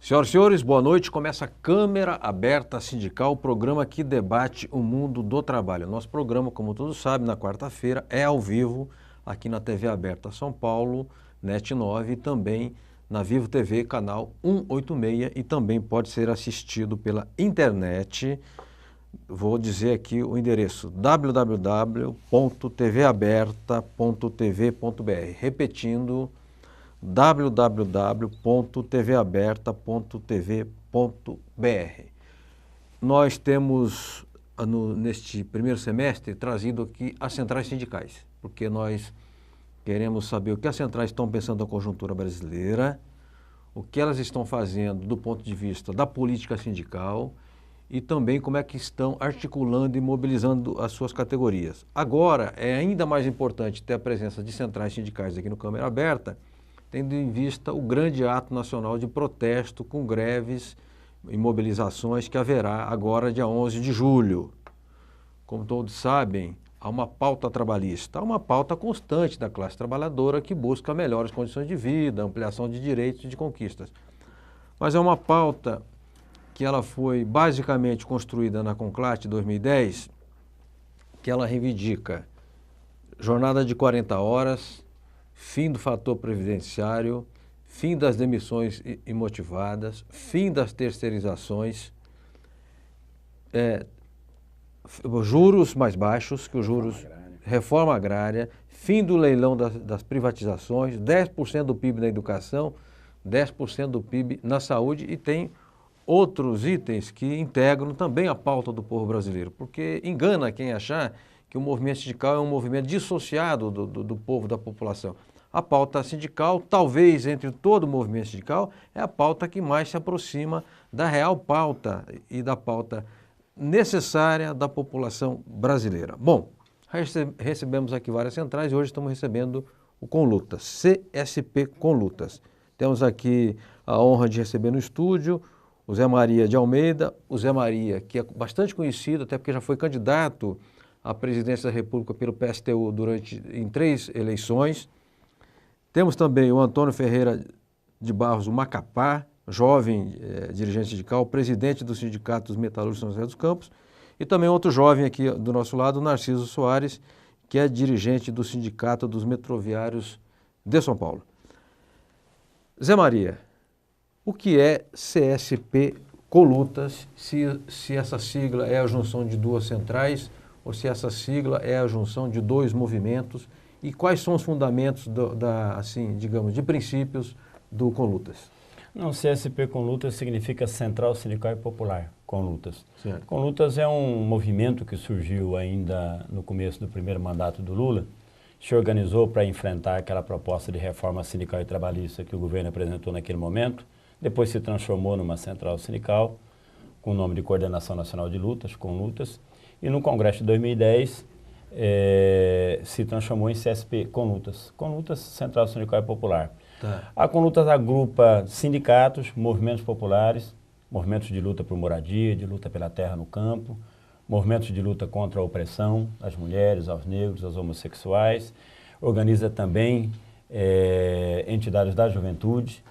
Senhoras e senhores, boa noite. Começa a Câmara Aberta Sindical, o programa que debate o mundo do trabalho. Nosso programa, como todos sabem, na quarta-feira é ao vivo aqui na TV Aberta São Paulo, NET 9 e também na Vivo TV, canal 186 e também pode ser assistido pela internet. Vou dizer aqui o endereço www.tvaberta.tv.br, repetindo www.tvaberta.tv.br. Nós temos, neste primeiro semestre, trazido aqui as centrais sindicais, porque nós queremos saber o que as centrais estão pensando da conjuntura brasileira, o que elas estão fazendo do ponto de vista da política sindical e também como é que estão articulando e mobilizando as suas categorias. Agora, é ainda mais importante ter a presença de centrais sindicais aqui no Câmara Aberta, tendo em vista o grande ato nacional de protesto com greves e mobilizações que haverá agora dia 11 de julho. Como todos sabem, há uma pauta trabalhista, há uma pauta constante da classe trabalhadora que busca melhores condições de vida, ampliação de direitos e de conquistas. Mas é uma pauta que ela foi basicamente construída na Conclate 2010, que ela reivindica jornada de 40 horas, fim do fator previdenciário, fim das demissões imotivadas, fim das terceirizações, juros mais baixos, que os juros, reforma agrária, fim do leilão das privatizações, 10% do PIB na educação, 10% do PIB na saúde e tem outros itens que integram também a pauta do povo brasileiro, porque engana quem achar que o movimento sindical é um movimento dissociado do povo, da população. A pauta sindical, talvez entre todo o movimento sindical, é a pauta que mais se aproxima da real pauta e da pauta necessária da população brasileira. Bom, recebemos aqui várias centrais e hoje estamos recebendo o Conlutas, CSP Conlutas. Temos aqui a honra de receber no estúdio o Zé Maria de Almeida, o Zé Maria, que é bastante conhecido, até porque já foi candidato à presidência da República pelo PSTU em 3 eleições. Temos também o Antônio Ferreira de Barros, o Macapá, jovem dirigente sindical, presidente do Sindicato dos Metalúrgicos de São José dos Campos, e também outro jovem aqui do nosso lado, o Narciso Soares, que é dirigente do Sindicato dos Metroviários de São Paulo. Zé Maria, o que é CSP Conlutas, se essa sigla é a junção de 2 centrais ou se essa sigla é a junção de 2 movimentos e quais são os fundamentos, assim, digamos, de princípios do Conlutas? Não, CSP Conlutas significa Central Sindical e Popular Conlutas. Certo. Conlutas é um movimento que surgiu ainda no começo do primeiro mandato do Lula, se organizou para enfrentar aquela proposta de reforma sindical e trabalhista que o governo apresentou naquele momento, depois se transformou numa central sindical, com o nome de Coordenação Nacional de Lutas, Conlutas, e no Congresso de 2010 se transformou em CSP Conlutas, Conlutas Central Sindical e Popular. Tá. A Conlutas agrupa sindicatos, movimentos populares, movimentos de luta por moradia, de luta pela terra no campo, movimentos de luta contra a opressão às mulheres, aos negros, aos homossexuais, organiza também entidades da juventude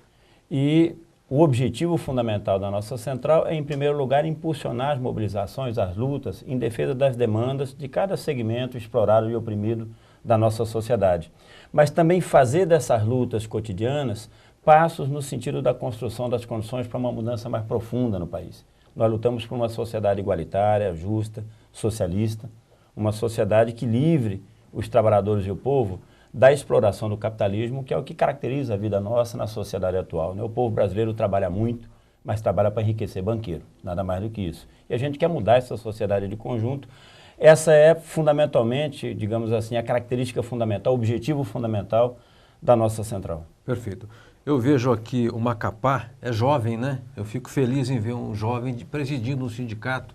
e o objetivo fundamental da nossa central é, em primeiro lugar, impulsionar as mobilizações, as lutas em defesa das demandas de cada segmento explorado e oprimido da nossa sociedade. Mas também fazer dessas lutas cotidianas passos no sentido da construção das condições para uma mudança mais profunda no país. Nós lutamos por uma sociedade igualitária, justa, socialista, uma sociedade que livre os trabalhadores e o povo da exploração do capitalismo, que é o que caracteriza a vida nossa na sociedade atual, né? O povo brasileiro trabalha muito, mas trabalha para enriquecer banqueiro, nada mais do que isso. E a gente quer mudar essa sociedade de conjunto. Essa é fundamentalmente, digamos assim, a característica fundamental, o objetivo fundamental da nossa central. Perfeito. Eu vejo aqui o Macapá, é jovem, né? Eu fico feliz em ver um jovem presidindo um sindicato.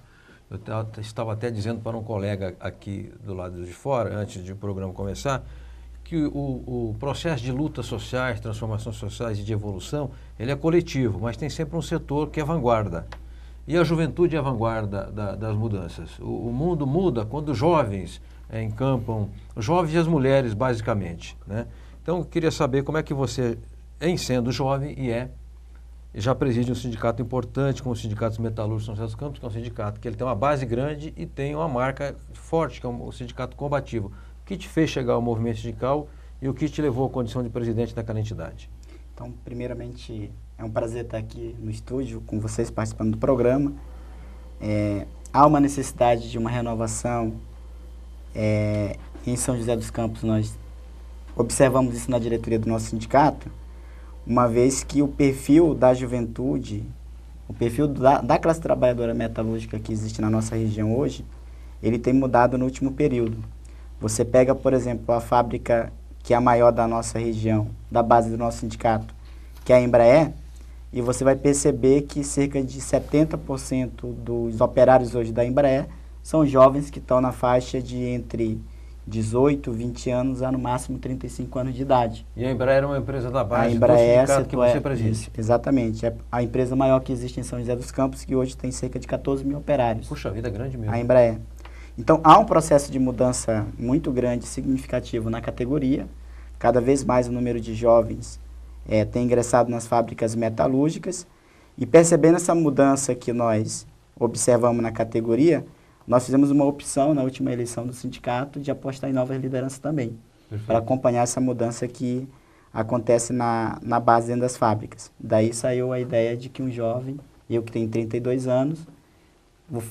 Eu estava até dizendo para um colega aqui do lado de fora, antes de o programa começar, que o processo de lutas sociais, transformações sociais e de evolução, ele é coletivo, mas tem sempre um setor que é vanguarda. E a juventude é a vanguarda das mudanças. O mundo muda quando os jovens encampam, os jovens e as mulheres, basicamente, né? Então, eu queria saber como é que você, em sendo jovem, já preside um sindicato importante, como o Sindicato dos Metalúrgicos de São José dos Campos, que é um sindicato que ele tem uma base grande e tem uma marca forte, que é o Sindicato Combativo. O que te fez chegar ao movimento sindical e o que te levou à condição de presidente daquela entidade? Então, primeiramente, é um prazer estar aqui no estúdio com vocês participando do programa. Há uma necessidade de uma renovação. Em São José dos Campos, nós observamos isso na diretoria do nosso sindicato, uma vez que o perfil da juventude, o perfil da classe trabalhadora metalúrgica que existe na nossa região hoje, ele tem mudado no último período. Você pega, por exemplo, a fábrica que é a maior da nossa região, da base do nosso sindicato, que é a Embraer, e você vai perceber que cerca de 70% dos operários hoje da Embraer são jovens que estão na faixa de entre 18, 20 anos a no máximo 35 anos de idade. E a Embraer é uma empresa da base a Embraer, do sindicato que você preside. Exatamente. É a empresa maior que existe em São José dos Campos, que hoje tem cerca de 14 mil operários. Puxa vida, grande mesmo. A Embraer. Então, há um processo de mudança muito grande, significativo na categoria. Cada vez mais o número de jovens tem ingressado nas fábricas metalúrgicas. E percebendo essa mudança que nós observamos na categoria, nós fizemos uma opção na última eleição do sindicato de apostar em novas lideranças também, para acompanhar essa mudança que acontece na base dentro das fábricas. Daí saiu a ideia de que um jovem, eu que tenho 32 anos,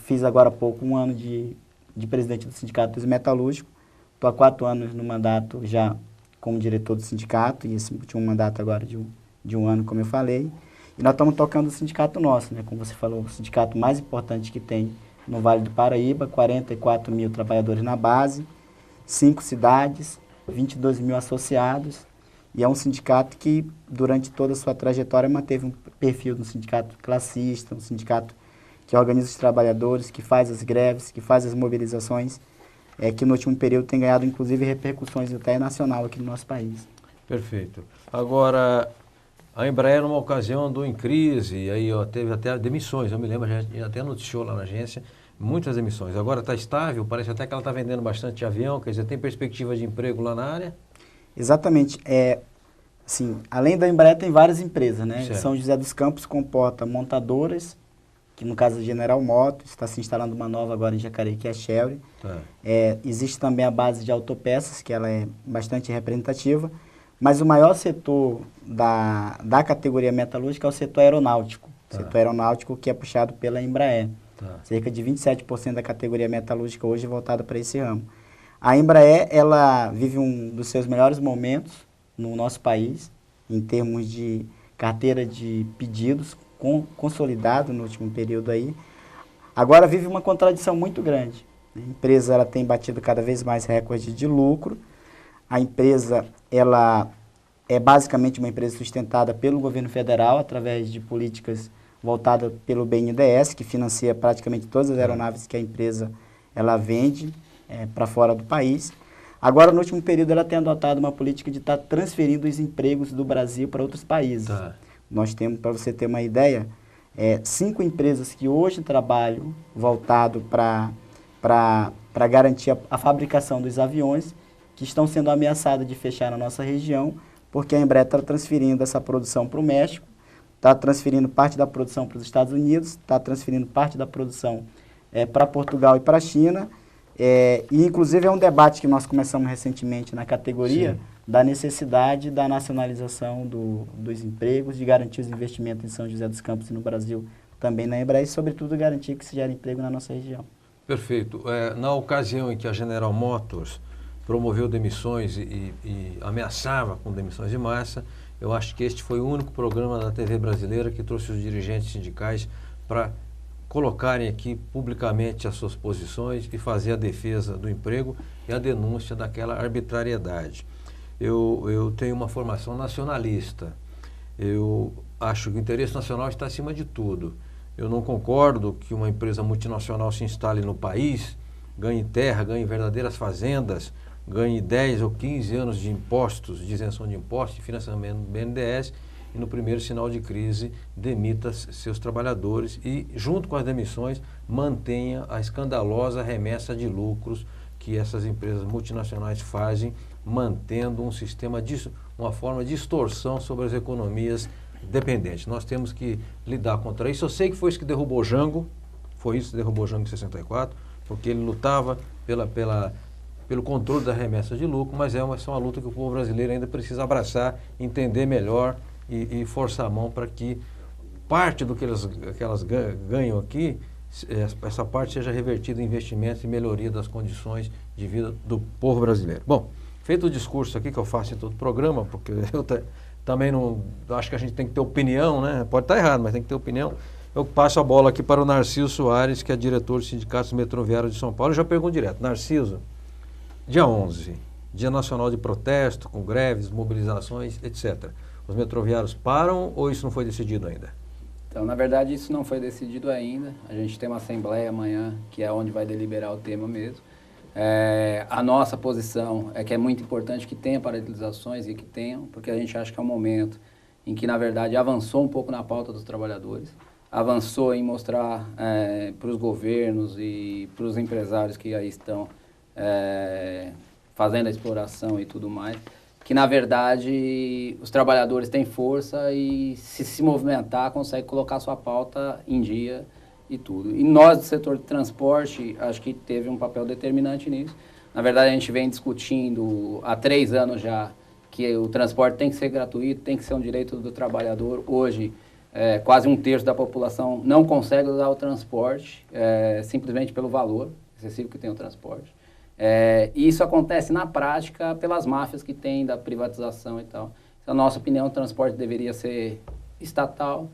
fiz agora há pouco um ano de presidente do Sindicato dos Metalúrgicos, estou há 4 anos no mandato já como diretor do sindicato, e esse último mandato agora de um ano, como eu falei, e nós estamos tocando o sindicato nosso, né, como você falou, o sindicato mais importante que tem no Vale do Paraíba, 44 mil trabalhadores na base, 5 cidades, 22 mil associados, e é um sindicato que, durante toda a sua trajetória, manteve um perfil de um sindicato classista, um sindicato que organiza os trabalhadores, que faz as greves, que faz as mobilizações, que no último período tem ganhado, inclusive, repercussões até nacional aqui no nosso país. Perfeito. Agora, a Embraer, numa ocasião, andou em crise, e aí teve até demissões, eu me lembro, a gente até noticiou lá na agência, muitas demissões. Agora está estável, parece até que ela está vendendo bastante avião, quer dizer, tem perspectiva de emprego lá na área? Exatamente. Assim, além da Embraer, tem várias empresas, né? Certo. São José dos Campos comporta montadoras, que no caso a General Motors, está se instalando uma nova agora em Jacareí, que é a Chery. Tá. Existe também a base de autopeças, que ela é bastante representativa, mas o maior setor da categoria metalúrgica é o setor aeronáutico. Tá. Setor aeronáutico que é puxado pela Embraer. Tá. Cerca de 27% da categoria metalúrgica hoje é voltada para esse ramo. A Embraer, ela vive um dos seus melhores momentos no nosso país, em termos de carteira de pedidos, consolidado no último período aí. Agora vive uma contradição muito grande. A empresa ela tem batido cada vez mais recordes de lucro. A empresa ela é basicamente uma empresa sustentada pelo governo federal através de políticas voltadas pelo BNDES, que financia praticamente todas as aeronaves que a empresa ela vende para fora do país. Agora, no último período, ela tem adotado uma política de estar transferindo os empregos do Brasil para outros países. Tá. Nós temos, para você ter uma ideia, 5 empresas que hoje trabalham voltado para garantir a fabricação dos aviões, que estão sendo ameaçadas de fechar na nossa região, porque a Embraer está transferindo essa produção para o México, está transferindo parte da produção para os Estados Unidos, está transferindo parte da produção para Portugal e para a China, e inclusive é um debate que nós começamos recentemente na categoria, sim, da necessidade da nacionalização dos empregos, de garantir os investimentos em São José dos Campos e no Brasil também na Embraer, e sobretudo garantir que se gere emprego na nossa região. Perfeito. Na ocasião em que a General Motors promoveu demissões e ameaçava com demissões de massa, eu acho que este foi o único programa da TV brasileira que trouxe os dirigentes sindicais para colocarem aqui publicamente as suas posições e fazer a defesa do emprego e a denúncia daquela arbitrariedade. Eu tenho uma formação nacionalista. Eu acho que o interesse nacional está acima de tudo. Eu não concordo que uma empresa multinacional se instale no país, ganhe terra, ganhe verdadeiras fazendas, ganhe 10 ou 15 anos de impostos, de isenção de impostos, de financiamento do BNDES, e no primeiro sinal de crise demita seus trabalhadores e, junto com as demissões, mantenha a escandalosa remessa de lucros que essas empresas multinacionais fazem, mantendo um sistema uma forma de extorsão sobre as economias dependente. Nós temos que lidar contra isso. Eu sei que foi isso que derrubou Jango, foi isso que derrubou Jango em 64, porque ele lutava pelo controle da remessa de lucro, mas essa é uma luta que o povo brasileiro ainda precisa abraçar, entender melhor e forçar a mão para que parte do que elas ganham aqui, essa parte seja revertida em investimentos e melhoria das condições de vida do povo brasileiro. Bom, feito o discurso aqui que eu faço em todo o programa, porque eu também não acho que a gente tem que ter opinião, né? Pode estar errado, mas tem que ter opinião. Eu passo a bola aqui para o Narciso Soares, que é diretor dos Sindicatos Metroviários de São Paulo. Eu já pergunto direto, Narciso, dia 11, Dia Nacional de Protesto, com greves, mobilizações, etc. Os metroviários param ou isso não foi decidido ainda? Então, na verdade, isso não foi decidido ainda. A gente tem uma assembleia amanhã, que é onde vai deliberar o tema mesmo. A nossa posição é que é muito importante que tenha paralisações e que tenham, porque a gente acha que é um momento em que, na verdade, avançou um pouco na pauta dos trabalhadores, avançou em mostrar para os governos e para os empresários que aí estão fazendo a exploração e tudo mais, que, na verdade, os trabalhadores têm força e, se movimentar, consegue colocar sua pauta em dia e tudo. E nós, do setor de transporte, acho que teve um papel determinante nisso. Na verdade, a gente vem discutindo há 3 anos já que o transporte tem que ser gratuito, tem que ser um direito do trabalhador. Hoje, quase 1/3 da população não consegue usar o transporte, simplesmente pelo valor excessivo que tem o transporte. E isso acontece na prática pelas máfias que tem da privatização e tal. Na nossa opinião, o transporte deveria ser estatal,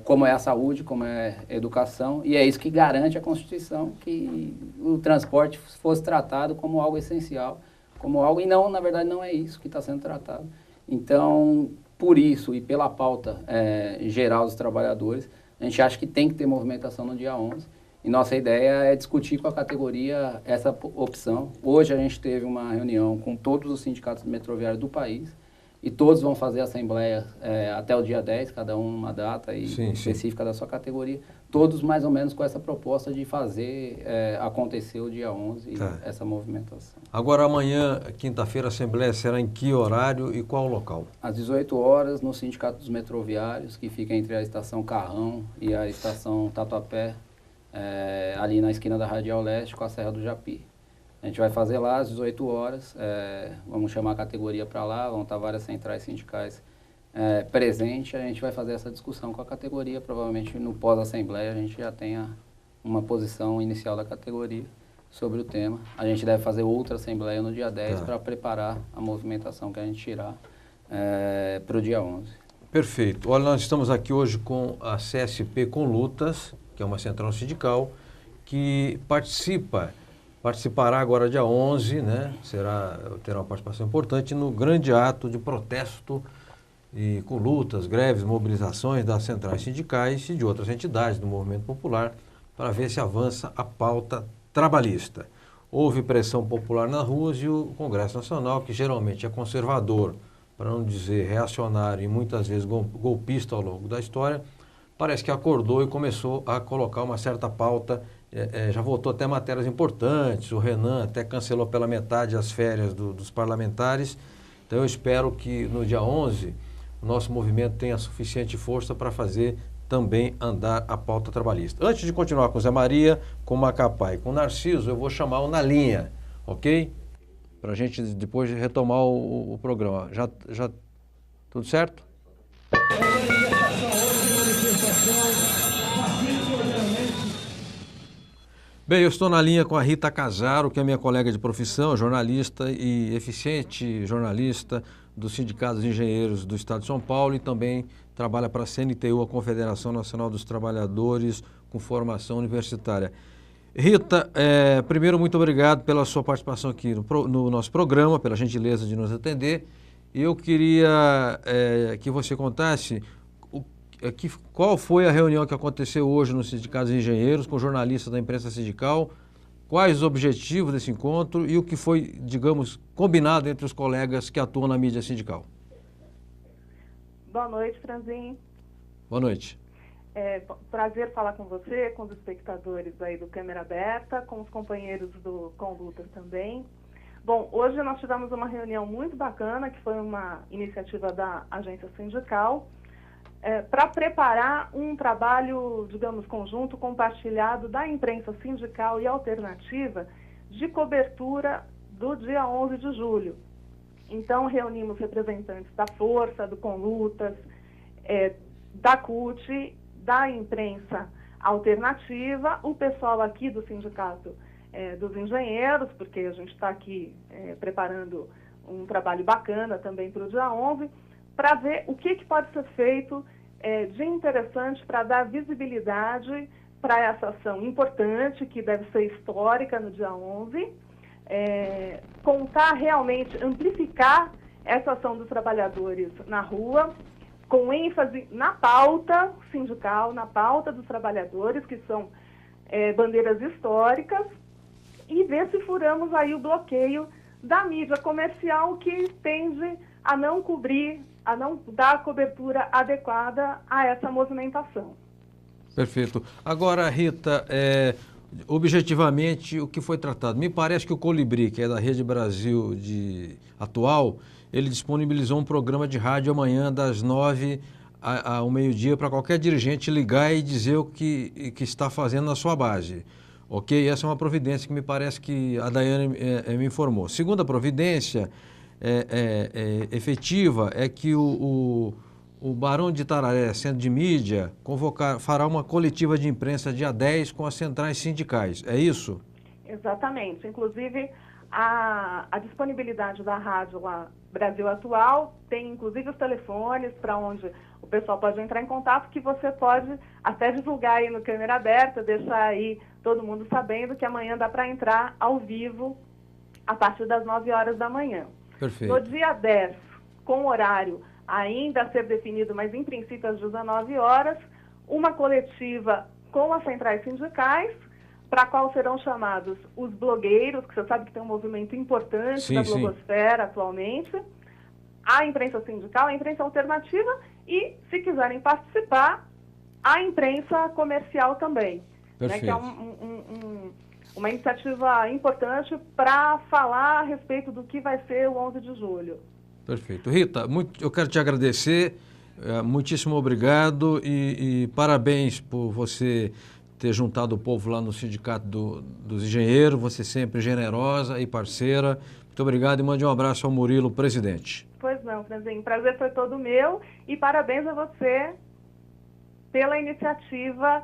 como é a saúde, como é a educação, e é isso que garante a Constituição, que o transporte fosse tratado como algo essencial, como algo, e não, na verdade, não é isso que está sendo tratado. Então, por isso e pela pauta geral dos trabalhadores, a gente acha que tem que ter movimentação no dia 11, e nossa ideia é discutir com a categoria essa opção. Hoje a gente teve uma reunião com todos os sindicatos metroviários do país, e todos vão fazer assembleia até o dia 10, cada um uma data específica da sua categoria, todos mais ou menos com essa proposta de fazer acontecer o dia 11, essa movimentação. Agora amanhã, quinta-feira, a assembleia será em que horário e qual local? Às 18 horas, no Sindicato dos Metroviários, que fica entre a Estação Carrão e a Estação Tatuapé, ali na esquina da Radial Leste com a Serra do Japi. A gente vai fazer lá às 18 horas, vamos chamar a categoria para lá, vão estar várias centrais sindicais presentes, a gente vai fazer essa discussão com a categoria, provavelmente no pós-assembleia a gente já tenha uma posição inicial da categoria sobre o tema. A gente deve fazer outra assembleia no dia 10 para preparar a movimentação que a gente tirar para o dia 11. Perfeito. Olha, nós estamos aqui hoje com a CSP com Lutas, que é uma central sindical, que participará agora dia 11, né? Terá uma participação importante no grande ato de protesto e com lutas, greves, mobilizações das centrais sindicais e de outras entidades do movimento popular para ver se avança a pauta trabalhista. Houve pressão popular nas ruas e o Congresso Nacional, que geralmente é conservador, para não dizer reacionário e muitas vezes golpista ao longo da história, parece que acordou e começou a colocar uma certa pauta, já votou até matérias importantes, o Renan até cancelou pela metade as férias dos parlamentares, então eu espero que no dia 11 o nosso movimento tenha suficiente força para fazer também andar a pauta trabalhista. Antes de continuar com o Zé Maria, com o Macapá e com o Narciso, eu vou chamar-o na linha, ok? Para a gente depois retomar o programa. Já tudo certo? Bem, eu estou na linha com a Rita Casaro, que é minha colega de profissão, jornalista e eficiente jornalista do Sindicato dos Engenheiros do Estado de São Paulo e também trabalha para a CNTU, a Confederação Nacional dos Trabalhadores com Formação Universitária. Rita, primeiro, muito obrigado pela sua participação aqui no nosso programa, pela gentileza de nos atender. Eu queria que você contasse qual foi a reunião que aconteceu hoje no Sindicato dos Engenheiros com jornalistas da imprensa sindical, quais os objetivos desse encontro e o que foi, digamos, combinado entre os colegas que atuam na mídia sindical. Boa noite, Franzin. Boa noite. Prazer falar com você, com os espectadores aí do Câmera Aberta, com os companheiros do Com Lutas também. Bom, hoje nós tivemos uma reunião muito bacana, que foi uma iniciativa da agência sindical, para preparar um trabalho, digamos, conjunto, compartilhado da imprensa sindical e alternativa de cobertura do dia 11 de julho. Então, reunimos representantes da Força, do Conlutas, da CUT, da imprensa alternativa, o pessoal aqui do Sindicato dos Engenheiros, porque a gente está aqui preparando um trabalho bacana também para o dia 11, para ver o que pode ser feito de interessante para dar visibilidade para essa ação importante, que deve ser histórica no dia 11, contar realmente, amplificar essa ação dos trabalhadores na rua, com ênfase na pauta sindical, na pauta dos trabalhadores, que são bandeiras históricas, e ver se furamos aí o bloqueio da mídia comercial, que tende a não cobrir, a não dar cobertura adequada a essa movimentação. Perfeito. Agora, Rita, objetivamente, o que foi tratado? Me parece que o Colibri, que é da Rede Brasil atual, ele disponibilizou um programa de rádio amanhã das 9 ao meio-dia para qualquer dirigente ligar e dizer o que está fazendo na sua base. Ok? Essa é uma providência que me parece que a Daiane me informou. Segunda providência efetiva é que o Barão de Itararé, Centro de Mídia, fará uma coletiva de imprensa dia 10 com as centrais sindicais. É isso? Exatamente. Inclusive, a disponibilidade da rádio lá, Brasil Atual, tem inclusive os telefones para onde o pessoal pode entrar em contato, que você pode até divulgar aí no Câmera Aberta, deixar aí todo mundo sabendo que amanhã dá para entrar ao vivo a partir das 9 horas da manhã. Perfeito. No dia 10, com horário ainda a ser definido, mas em princípio às 19 horas, uma coletiva com as centrais sindicais, para a qual serão chamados os blogueiros, que você sabe que tem um movimento importante da blogosfera atualmente, a imprensa sindical, a imprensa alternativa e, se quiserem participar, a imprensa comercial também, né, que é uma iniciativa importante para falar a respeito do que vai ser o 11 de julho. Perfeito. Rita, eu quero te agradecer, muitíssimo obrigado e parabéns por você ter juntado o povo lá no Sindicato dos Engenheiros, você sempre generosa e parceira. Muito obrigado e mande um abraço ao Murilo, presidente. Pois não, Franzinho, o prazer foi todo meu e parabéns a você pela iniciativa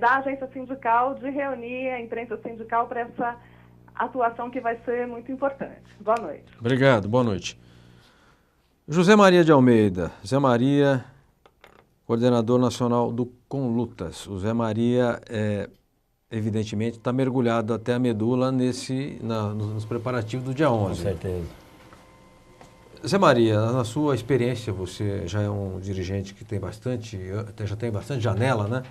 da agência sindical de reunir a imprensa sindical para essa atuação que vai ser muito importante. Boa noite. Obrigado, boa noite. José Maria de Almeida, Zé Maria, coordenador nacional do Conlutas. O Zé Maria, evidentemente, está mergulhado até a medula nos preparativos do dia 11. Com certeza. Zé Maria, na sua experiência, você já é um dirigente que já tem bastante janela, né?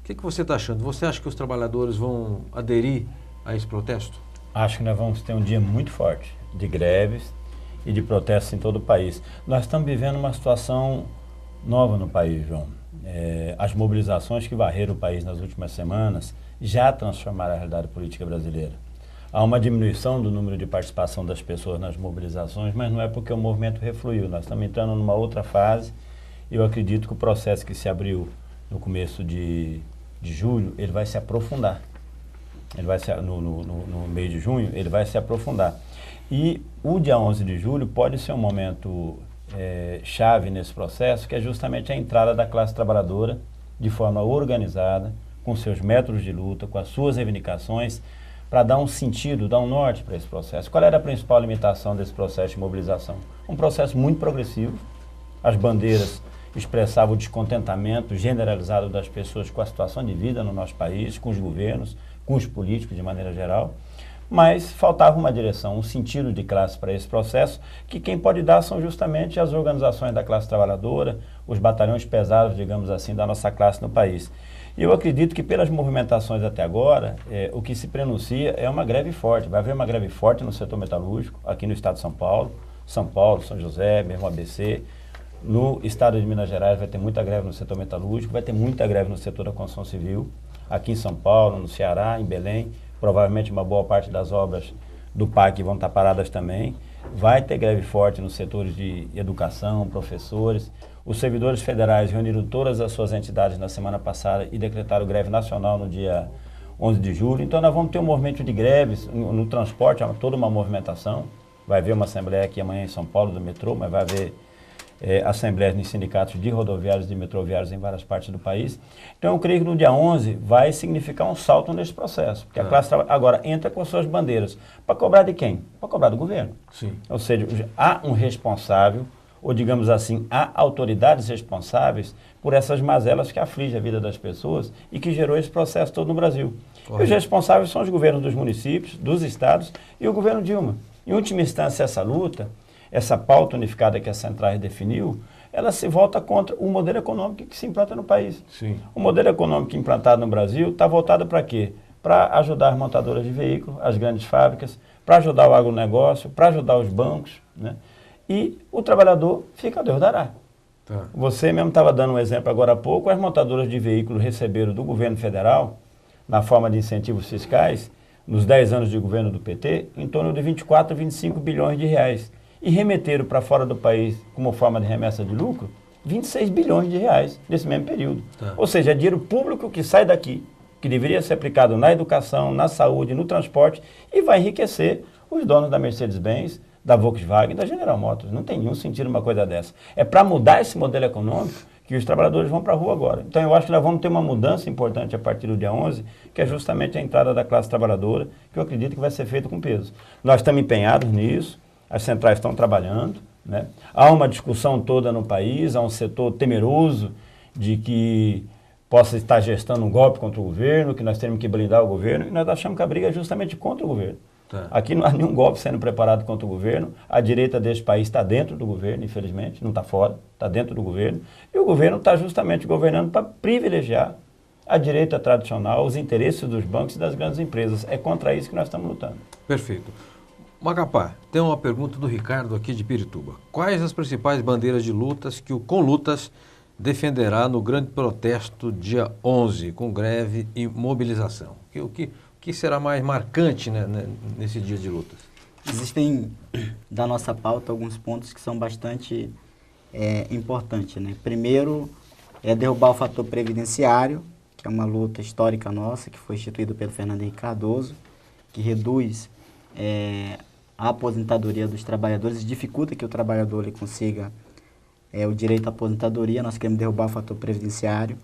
O que você está achando? Você acha que os trabalhadores vão aderir a esse protesto? Acho que nós vamos ter um dia muito forte de greves e de protestos em todo o país. Nós estamos vivendo uma situação nova no país, João. As mobilizações que varreram o país nas últimas semanas já transformaram a realidade política brasileira. Há uma diminuição do número de participação das pessoas nas mobilizações, mas não é porque o movimento refluiu. Nós estamos entrando numa outra fase e eu acredito que o processo que se abriu no começo de julho, ele vai se aprofundar. Ele vai no meio de junho, ele vai se aprofundar. E o dia 11 de julho pode ser um momento chave nesse processo, que é justamente a entrada da classe trabalhadora de forma organizada, com seus métodos de luta, com as suas reivindicações, para dar um sentido, dar um norte para esse processo. Qual era a principal limitação desse processo de mobilização? Um processo muito progressivo, as bandeiras expressavam o descontentamento generalizado das pessoas com a situação de vida no nosso país, com os governos, com os políticos de maneira geral, mas faltava uma direção, um sentido de classe para esse processo, que quem pode dar são justamente as organizações da classe trabalhadora, os batalhões pesados, digamos assim, da nossa classe no país. E eu acredito que pelas movimentações até agora, o que se prenuncia é uma greve forte. Vai haver uma greve forte no setor metalúrgico, aqui no estado de São Paulo, São José, mesmo ABC. No estado de Minas Gerais vai ter muita greve no setor metalúrgico, vai ter muita greve no setor da construção civil, aqui em São Paulo, no Ceará, em Belém. Provavelmente uma boa parte das obras do PAC vão estar paradas também. Vai ter greve forte nos setores de educação, professores. Os servidores federais reuniram todas as suas entidades na semana passada e decretaram greve nacional no dia 11 de julho. Então nós vamos ter um movimento de greves no transporte, toda uma movimentação. Vai haver uma assembleia aqui amanhã em São Paulo do metrô, mas vai haver assembleias nos sindicatos de rodoviários e de metroviários em várias partes do país. Então eu creio que no dia 11 vai significar um salto nesse processo, porque a classe agora entra com suas bandeiras. Para cobrar de quem? Para cobrar do governo. Sim. Ou seja, há um responsável, ou digamos assim, há autoridades responsáveis por essas mazelas que afligem a vida das pessoas e que gerou esse processo todo no Brasil. E os responsáveis são os governos dos municípios, dos estados e o governo Dilma. Em última instância, essa luta, essa pauta unificada que a Centrais definiu, ela se volta contra o modelo econômico que se implanta no país. Sim. O modelo econômico implantado no Brasil está voltado para quê? Para ajudar as montadoras de veículos, as grandes fábricas, para ajudar o agronegócio, para ajudar os bancos, né? E o trabalhador fica a Deus dará. Tá. Você mesmo estava dando um exemplo agora há pouco, as montadoras de veículos receberam do governo federal, na forma de incentivos fiscais, nos 10 anos de governo do PT, em torno de 24 a 25 bilhões de reais. E remeteram para fora do país, como forma de remessa de lucro, 26 bilhões de reais nesse mesmo período. Tá. Ou seja, é dinheiro público que sai daqui, que deveria ser aplicado na educação, na saúde, no transporte, e vai enriquecer os donos da Mercedes-Benz, da Volkswagen, da General Motors. Não tem nenhum sentido uma coisa dessa. É para mudar esse modelo econômico que os trabalhadores vão para a rua agora. Então eu acho que nós vamos ter uma mudança importante a partir do dia 11, que é justamente a entrada da classe trabalhadora, que eu acredito que vai ser feita com peso. Nós estamos empenhados nisso, as centrais estão trabalhando, né? Há uma discussão toda no país, há um setor temeroso de que possa estar gestando um golpe contra o governo, que nós temos que blindar o governo, e nós achamos que a briga é justamente contra o governo. Tá. Aqui não há nenhum golpe sendo preparado contra o governo, a direita deste país está dentro do governo, infelizmente, não está fora, está dentro do governo, e o governo está justamente governando para privilegiar a direita tradicional, os interesses dos bancos e das grandes empresas. É contra isso que nós estamos lutando. Perfeito. Macapá, tem uma pergunta do Ricardo aqui de Pirituba. Quais as principais bandeiras de lutas que o Conlutas defenderá no grande protesto dia 11, com greve e mobilização? O que será mais marcante, né, nesse dia de lutas? Existem, da nossa pauta, alguns pontos que são bastante importantes, né? Primeiro, é derrubar o fator previdenciário, que é uma luta histórica nossa, que foi instituído pelo Fernando Henrique Cardoso, que reduz a aposentadoria dos trabalhadores, dificulta que o trabalhador ele consiga o direito à aposentadoria. Nós queremos derrubar o fator previdenciário,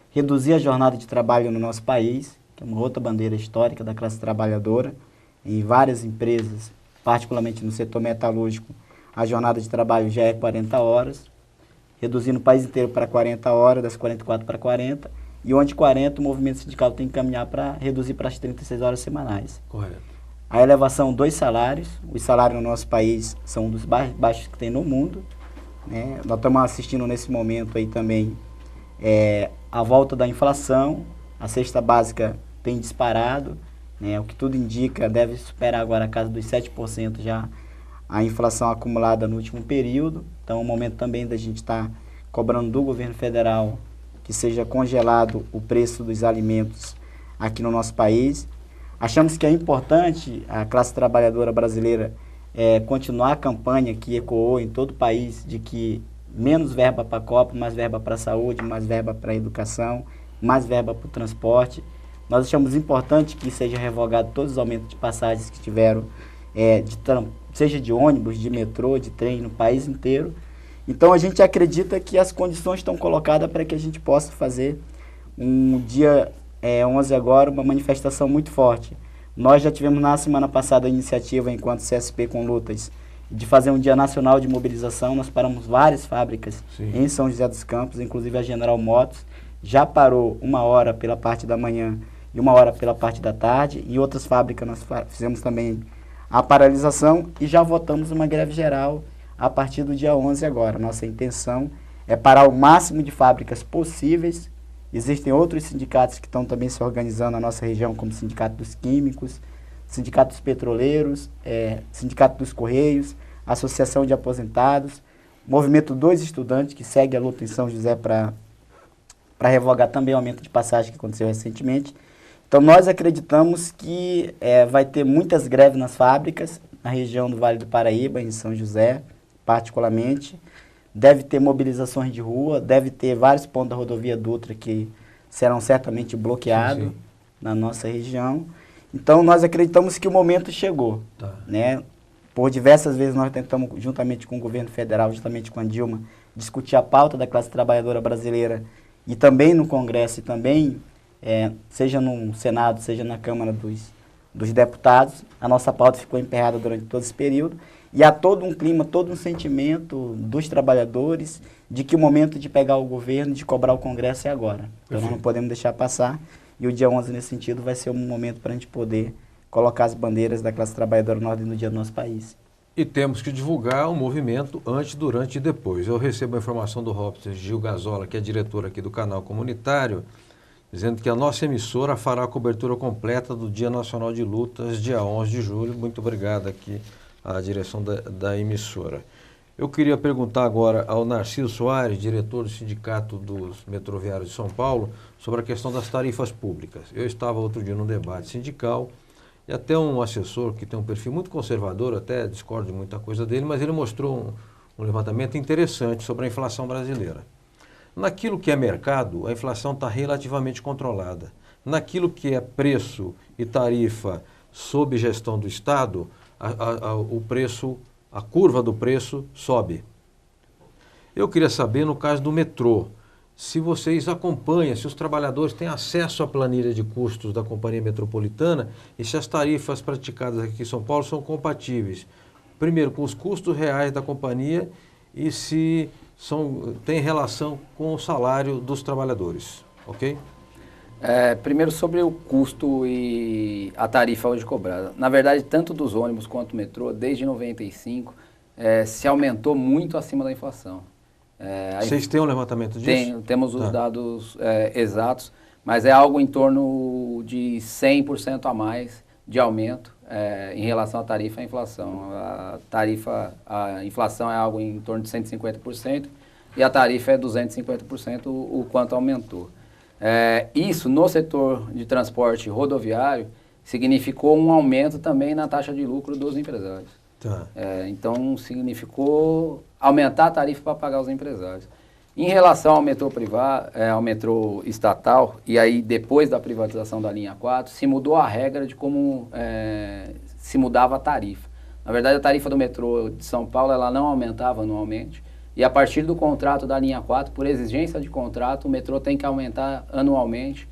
reduzir a jornada de trabalho no nosso país, que é uma outra bandeira histórica da classe trabalhadora. Em várias empresas, particularmente no setor metalúrgico, a jornada de trabalho já é 40 horas, reduzindo o país inteiro para 40 horas, das 44 para 40, e onde 40 o movimento sindical tem que caminhar para reduzir para as 36 horas semanais. Correto. A elevação dos salários, os salários no nosso país são um dos mais baixos que tem no mundo, né? Nós estamos assistindo nesse momento aí também a volta da inflação, a cesta básica tem disparado, né? O que tudo indica deve superar agora a casa dos 7% já a inflação acumulada no último período. Então é o momento também da gente estar cobrando do governo federal que seja congelado o preço dos alimentos aqui no nosso país. Achamos que é importante a classe trabalhadora brasileira continuar a campanha que ecoou em todo o país de que menos verba para a Copa, mais verba para a saúde, mais verba para a educação, mais verba para o transporte. Nós achamos importante que seja revogado todos os aumentos de passagens que tiveram, seja de ônibus, de metrô, de trem, no país inteiro. Então a gente acredita que as condições estão colocadas para que a gente possa fazer um dia 11 agora, uma manifestação muito forte. Nós já tivemos na semana passada a iniciativa, enquanto CSP com Lutas, de fazer um dia nacional de mobilização. Nós paramos várias fábricas em São José dos Campos, inclusive a General Motors já parou 1 hora pela parte da manhã e 1 hora pela parte da tarde. Em outras fábricas nós fizemos também a paralisação e já votamos uma greve geral a partir do dia 11 agora. Nossa intenção é parar o máximo de fábricas possíveis. Existem outros sindicatos que estão também se organizando na nossa região, como o Sindicato dos Químicos, Sindicato dos Petroleiros, Sindicato dos Correios, Associação de Aposentados, Movimento dos Estudantes, que segue a luta em São José para revogar também o aumento de passagem que aconteceu recentemente. Então nós acreditamos que vai ter muitas greves nas fábricas, na região do Vale do Paraíba, em São José, particularmente. deve ter mobilizações de rua, deve ter vários pontos da rodovia Dutra que serão certamente bloqueados Sim. na nossa região. Então, nós acreditamos que o momento chegou, Tá. né? Por diversas vezes nós tentamos, juntamente com o governo federal, juntamente com a Dilma, discutir a pauta da classe trabalhadora brasileira e também no Congresso e também, seja no Senado, seja na Câmara dos Deputados. A nossa pauta ficou emperrada durante todo esse período e há todo um clima, todo um sentimento dos trabalhadores de que o momento de pegar o governo, de cobrar o Congresso é agora. Então nós não podemos deixar passar e o dia 11 nesse sentido vai ser um momento para a gente poder colocar as bandeiras da classe trabalhadora na ordem do dia do nosso país. E temos que divulgar o movimento antes, durante e depois. Eu recebo a informação do Robson Gil Gazola, que é diretor aqui do canal comunitário, dizendo que a nossa emissora fará a cobertura completa do Dia Nacional de Lutas, dia 11 de julho. Muito obrigado aqui à direção da emissora. Eu queria perguntar agora ao Narciso Soares, diretor do Sindicato dos Metroviários de São Paulo, sobre a questão das tarifas públicas. Eu estava outro dia num debate sindical e até um assessor que tem um perfil muito conservador, até discordo de muita coisa dele, mas ele mostrou um levantamento interessante sobre a inflação brasileira. Naquilo que é mercado, a inflação está relativamente controlada. Naquilo que é preço e tarifa sob gestão do Estado, a curva do preço sobe. Eu queria saber, no caso do metrô, se vocês acompanham, se os trabalhadores têm acesso à planilha de custos da Companhia Metropolitana e se as tarifas praticadas aqui em São Paulo são compatíveis, primeiro, com os custos reais da companhia e se tem relação com o salário dos trabalhadores, ok? Primeiro, sobre o custo e a tarifa hoje cobrada. Na verdade, tanto dos ônibus quanto do metrô, desde 95, se aumentou muito acima da inflação. Vocês têm um levantamento disso? Temos os dados exatos, mas é algo em torno de 100% a mais de aumento em relação à tarifa e à inflação. A inflação é algo em torno de 150% e a tarifa é 250% o quanto aumentou. Isso no setor de transporte rodoviário significou um aumento também na taxa de lucro dos empresários. Tá. Então significou aumentar a tarifa para pagar os empresários. Em relação ao metrô privado, ao metrô estatal, e aí depois da privatização da linha 4, se mudou a regra de como se mudava a tarifa. Na verdade, a tarifa do metrô de São Paulo ela não aumentava anualmente, e a partir do contrato da linha 4, por exigência de contrato, o metrô tem que aumentar anualmente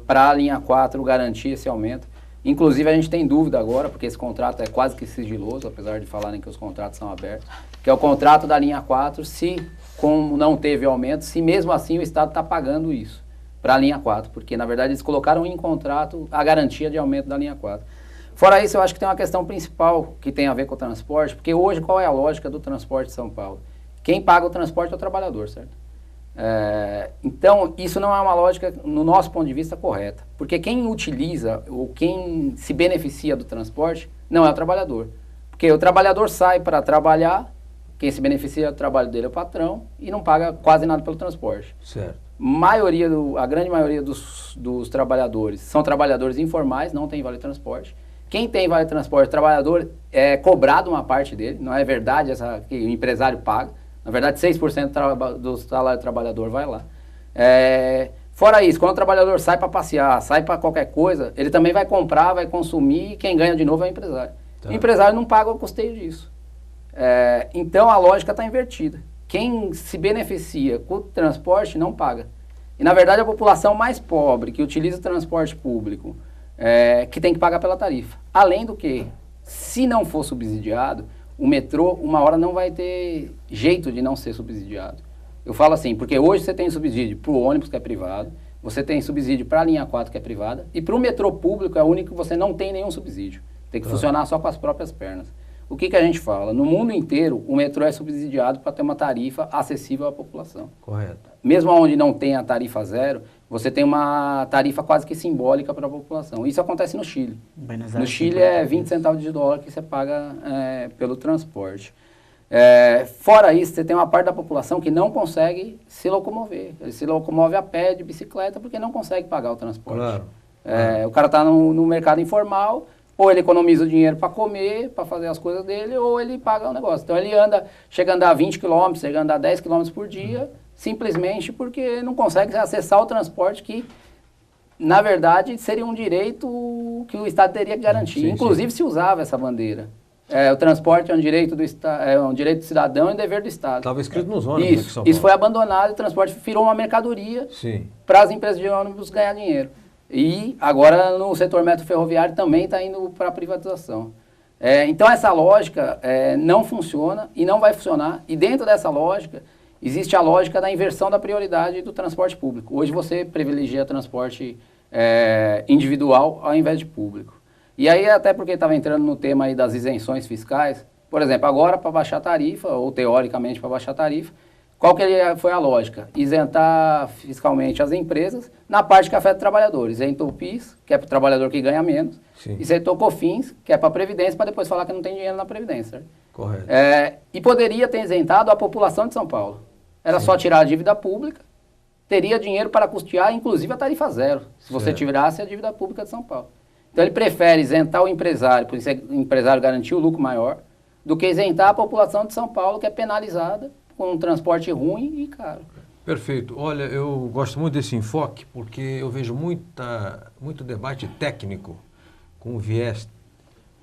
para a linha 4 garantir esse aumento. Inclusive, a gente tem dúvida agora, porque esse contrato é quase que sigiloso, apesar de falarem que os contratos são abertos, que é o contrato da linha 4, como não teve aumento, se mesmo assim o Estado está pagando isso para a linha 4, porque na verdade eles colocaram em contrato a garantia de aumento da linha 4. Fora isso, eu acho que tem uma questão principal que tem a ver com o transporte, porque hoje qual é a lógica do transporte de São Paulo? Quem paga o transporte é o trabalhador, certo? Então, isso não é uma lógica, no nosso ponto de vista, correta. Porque quem utiliza ou quem se beneficia do transporte não é o trabalhador. Porque o trabalhador sai para trabalhar, quem se beneficia do trabalho dele é o patrão e não paga quase nada pelo transporte. Certo. A grande maioria dos trabalhadores são trabalhadores informais, não tem vale-transporte. Quem tem vale-transporte, o trabalhador é cobrado uma parte dele, não é verdade que o empresário paga. Na verdade, 6% do salário do trabalhador vai lá. Fora isso, quando o trabalhador sai para passear, sai para qualquer coisa, ele também vai comprar, vai consumir e quem ganha de novo é o empresário. Tá. O empresário não paga o custeio disso. Então, a lógica está invertida. Quem se beneficia com o transporte não paga. E, na verdade, a população mais pobre que utiliza o transporte público que tem que pagar pela tarifa. Além do que, se não for subsidiado, o metrô, uma hora não vai ter jeito de não ser subsidiado. Eu falo assim, porque hoje você tem subsídio para o ônibus, que é privado, você tem subsídio para a linha 4, que é privada, e para o metrô público é o único que você não tem nenhum subsídio. Tem que funcionar só com as próprias pernas. O que a gente fala? No mundo inteiro, o metrô é subsidiado para ter uma tarifa acessível à população. Correto. Mesmo onde não tem a tarifa zero, você tem uma tarifa quase que simbólica para a população. Isso acontece no Chile. No Chile é 20 centavos de dólar que você paga pelo transporte. Fora isso, você tem uma parte da população que não consegue se locomover. Ele se locomove a pé, de bicicleta, porque não consegue pagar o transporte. Claro. O cara está no mercado informal, ou ele economiza o dinheiro para comer, para fazer as coisas dele, ou ele paga o negócio. Então ele chega a andar 20 km, chega a andar 10 km por dia, simplesmente porque não consegue acessar o transporte que, na verdade, seria um direito que o Estado teria que garantir. Sim, Inclusive, se usava essa bandeira. O transporte é um direito do cidadão e um dever do Estado. Estava escrito nos ônibus aqui em São Paulo. Isso foi abandonado, o transporte virou uma mercadoria para as empresas de ônibus ganhar dinheiro. E agora no setor metro ferroviário também está indo para a privatização. Então essa lógica não funciona e não vai funcionar. E dentro dessa lógica, existe a lógica da inversão da prioridade do transporte público. Hoje você privilegia transporte individual ao invés de público. E aí, até porque estava entrando no tema aí das isenções fiscais, por exemplo, agora para baixar tarifa, ou teoricamente para baixar tarifa, qual que foi a lógica? Isentar fiscalmente as empresas na parte que afeta trabalhadores. Isentou o PIS, que é para o trabalhador que ganha menos, isentou o COFINS, que é para a Previdência, para depois falar que não tem dinheiro na Previdência. Certo? Correto. E poderia ter isentado a população de São Paulo. Era só tirar a dívida pública, teria dinheiro para custear, inclusive, a tarifa zero, se você tirasse a dívida pública de São Paulo. Então ele prefere isentar o empresário, por isso o empresário garantiu o lucro maior, do que isentar a população de São Paulo, que é penalizada com um transporte ruim e caro. Perfeito. Olha, eu gosto muito desse enfoque porque eu vejo muito debate técnico, com viés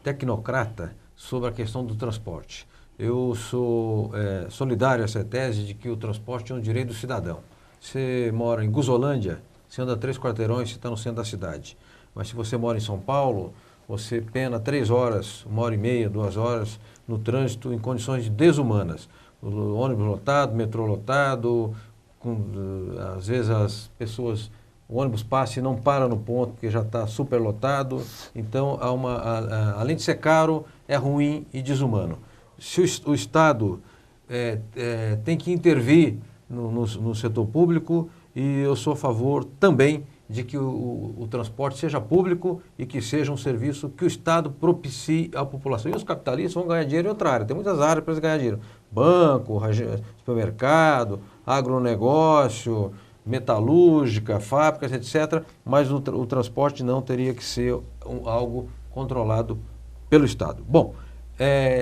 tecnocrata, sobre a questão do transporte. Eu sou solidário a essa tese de que o transporte é um direito do cidadão. Você mora em Guzolândia, você anda 3 quarteirões, você está no centro da cidade. Mas se você mora em São Paulo, você pena 3 horas, 1h30, 2 horas no trânsito em condições desumanas. O ônibus lotado, metrô lotado, às vezes o ônibus passa e não para no ponto porque já está super lotado. Então, além de ser caro, é ruim e desumano. Se o Estado tem que intervir no setor público, e eu sou a favor também de que o transporte seja público e que seja um serviço que o Estado propicie à população. E os capitalistas vão ganhar dinheiro em outra área. Tem muitas áreas para eles ganhar dinheiro. Banco, supermercado, agronegócio, metalúrgica, fábricas, etc. Mas o transporte não teria que ser algo controlado pelo Estado. Bom,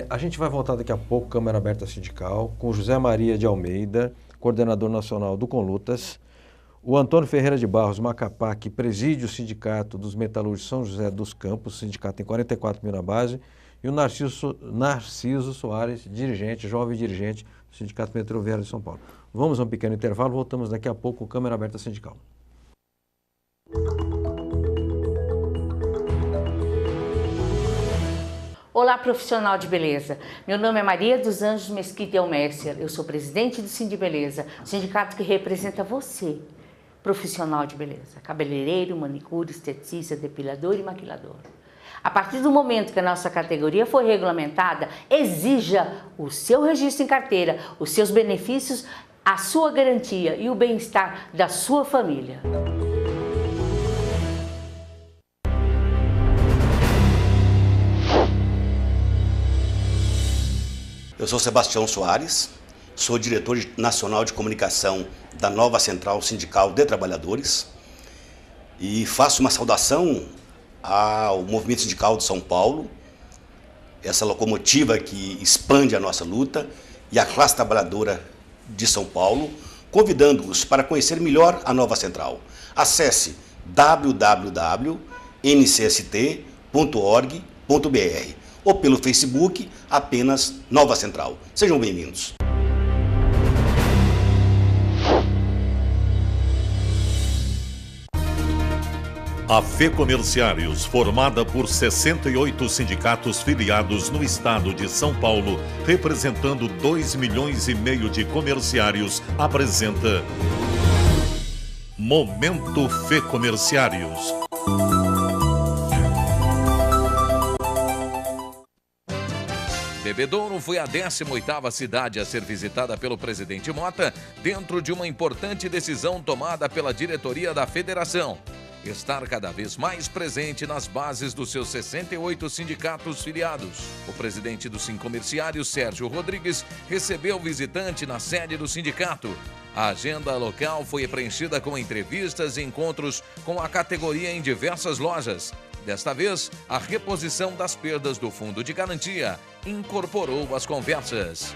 a gente vai voltar daqui a pouco, Câmara Aberta Sindical, com José Maria de Almeida, coordenador nacional do Conlutas, o Antônio Ferreira de Barros Macapá, que preside o Sindicato dos Metalúrgicos São José dos Campos, o sindicato tem 44 mil na base, e o Narciso Soares, jovem dirigente do Sindicato Metroviário de São Paulo. Vamos a um pequeno intervalo, voltamos daqui a pouco com Câmara Aberta Sindical. Olá, profissional de beleza. Meu nome é Maria dos Anjos Mesquita Elmércia. Eu sou presidente do Sindibeleza, sindicato que representa você, profissional de beleza, cabeleireiro, manicure, esteticista, depilador e maquilador. A partir do momento que a nossa categoria foi regulamentada, exija o seu registro em carteira, os seus benefícios, a sua garantia e o bem-estar da sua família. Eu sou Sebastião Soares, sou diretor nacional de comunicação da nova Central Sindical de Trabalhadores e faço uma saudação ao Movimento Sindical de São Paulo, essa locomotiva que expande a nossa luta, e a classe trabalhadora de São Paulo, convidando-os para conhecer melhor a nova Central. Acesse www.ncst.org.br ou pelo Facebook, apenas Nova Central. Sejam bem-vindos. A FEComerciários, formada por 68 sindicatos filiados no estado de São Paulo, representando 2,5 milhões de comerciários, apresenta Momento FEComerciários. Bebedouro foi a 18ª cidade a ser visitada pelo presidente Mota dentro de uma importante decisão tomada pela diretoria da federação. Estar cada vez mais presente nas bases dos seus 68 sindicatos filiados. O presidente do Sincomerciário, Sérgio Rodrigues, recebeu o visitante na sede do sindicato. A agenda local foi preenchida com entrevistas e encontros com a categoria em diversas lojas. Desta vez, a reposição das perdas do Fundo de Garantia incorporou as conversas.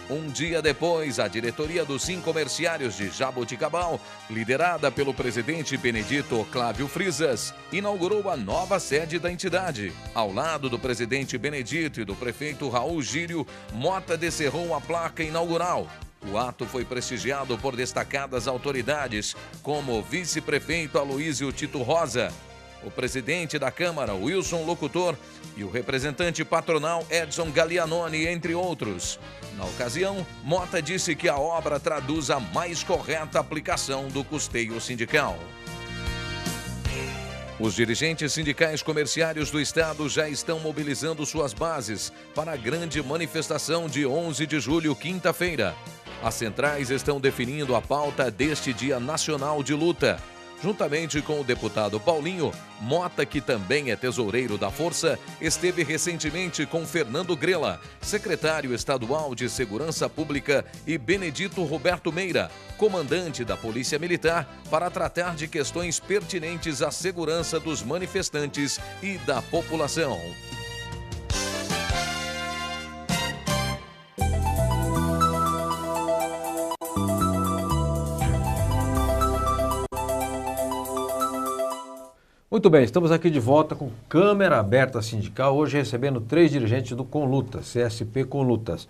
Um dia depois, a diretoria dos Sincomerciários de Jaboticabal, liderada pelo presidente Benedito Oclávio Frisas, inaugurou a nova sede da entidade. Ao lado do presidente Benedito e do prefeito Raul Gírio, Mota descerrou a placa inaugural. O ato foi prestigiado por destacadas autoridades, como o vice-prefeito Aloísio Tito Rosa, o presidente da Câmara, Wilson Locutor, e o representante patronal Edson Galianoni, entre outros. Na ocasião, Mota disse que a obra traduz a mais correta aplicação do custeio sindical. Os dirigentes sindicais comerciários do estado já estão mobilizando suas bases para a grande manifestação de 11 de julho, quinta-feira. As centrais estão definindo a pauta deste Dia Nacional de Luta. Juntamente com o deputado Paulinho, Mota, que também é tesoureiro da Força, esteve recentemente com Fernando Grela, secretário estadual de Segurança Pública, e Benedito Roberto Meira, comandante da Polícia Militar, para tratar de questões pertinentes à segurança dos manifestantes e da população. Muito bem, estamos aqui de volta com câmera aberta sindical, hoje recebendo 3 dirigentes do Conlutas, CSP Conlutas.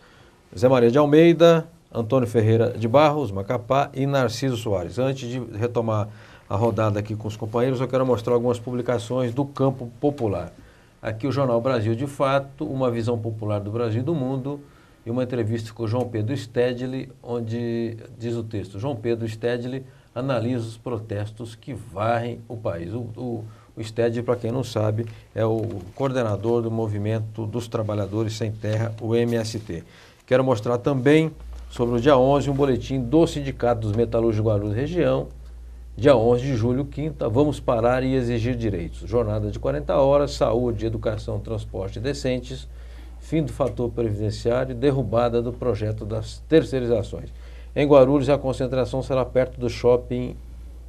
Zé Maria de Almeida, Antônio Ferreira de Barros, Macapá e Narciso Soares. Antes de retomar a rodada aqui com os companheiros, eu quero mostrar algumas publicações do campo popular. Aqui o Jornal Brasil de Fato, uma visão popular do Brasil e do mundo, e uma entrevista com o João Pedro Stedley, onde diz o texto: João Pedro Stedley analisa os protestos que varrem o país. O Stedley, para quem não sabe, é o coordenador do Movimento dos Trabalhadores Sem Terra, o MST. Quero mostrar também, sobre o dia 11, um boletim do Sindicato dos Metalúrgicos de Guarulhos Região, dia 11 de julho, quinta, vamos parar e exigir direitos. Jornada de 40 horas, saúde, educação, transporte decentes, fim do fator previdenciário, derrubada do projeto das terceirizações. Em Guarulhos, a concentração será perto do Shopping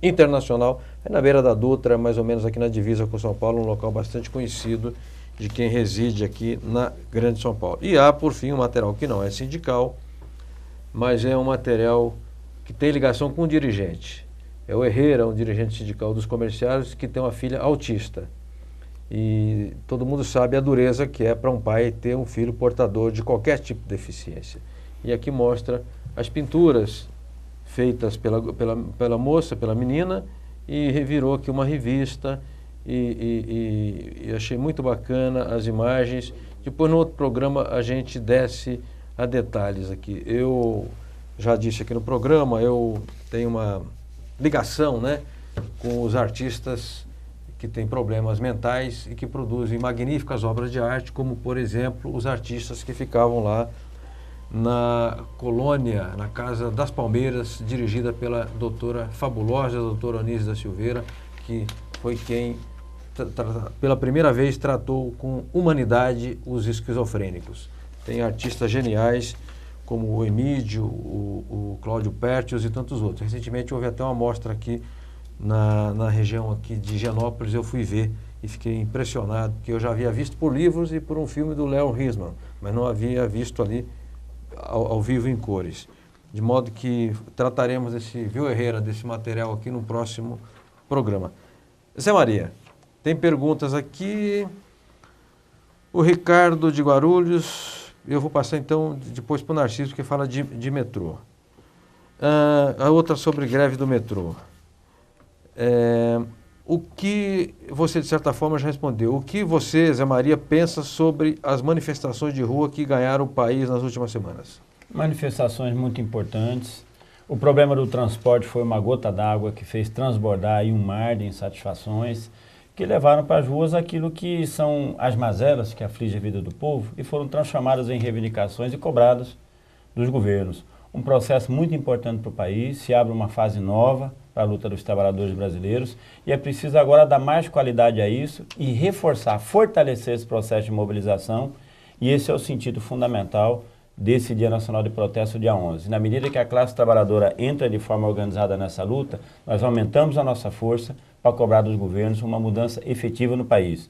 Internacional, é na beira da Dutra, mais ou menos aqui na divisa com São Paulo, um local bastante conhecido de quem reside aqui na Grande São Paulo. E há, por fim, um material que não é sindical, mas é um material que tem ligação com o dirigente. É o Herrera, um dirigente sindical dos comerciários, que tem uma filha autista. E todo mundo sabe a dureza que é para um pai ter um filho portador de qualquer tipo de deficiência. E aqui mostra as pinturas feitas pela moça, pela menina, e revirou aqui uma revista, e achei muito bacana as imagens. Depois, no outro programa, a gente desce a detalhes aqui. Eu já disse aqui no programa, eu tenho uma ligação, né, com os artistas que têm problemas mentais e que produzem magníficas obras de arte, como, por exemplo, os artistas que ficavam lá na colônia, na Casa das Palmeiras, dirigida pela doutora fabulosa, doutora Onísio da Silveira, que foi quem, pela primeira vez, tratou com humanidade os esquizofrênicos. Tem artistas geniais, como o Emídio, o Cláudio Pértios e tantos outros. Recentemente houve até uma mostra aqui na região aqui de Higienópolis, eu fui ver e fiquei impressionado, porque eu já havia visto por livros e por um filme do Léo Risman, mas não havia visto ali ao vivo em cores. De modo que trataremos viu, Herrera, desse material aqui no próximo programa. Zé Maria, tem perguntas aqui. O Ricardo de Guarulhos, eu vou passar então depois para o Narciso, que fala de metrô. A outra sobre greve do metrô. O que você, de certa forma, já respondeu. O que você, Zé Maria, pensa sobre as manifestações de rua que ganharam o país nas últimas semanas? Manifestações muito importantes. O problema do transporte foi uma gota d'água que fez transbordar aí um mar de insatisfações que levaram para as ruas aquilo que são as mazelas que afligem a vida do povo e foram transformadas em reivindicações e cobradas dos governos. Um processo muito importante para o país, se abre uma fase nova para a luta dos trabalhadores brasileiros e é preciso agora dar mais qualidade a isso e reforçar, fortalecer esse processo de mobilização, e esse é o sentido fundamental desse Dia Nacional de Protesto, dia 11. Na medida que a classe trabalhadora entra de forma organizada nessa luta, nós aumentamos a nossa força para cobrar dos governos uma mudança efetiva no país.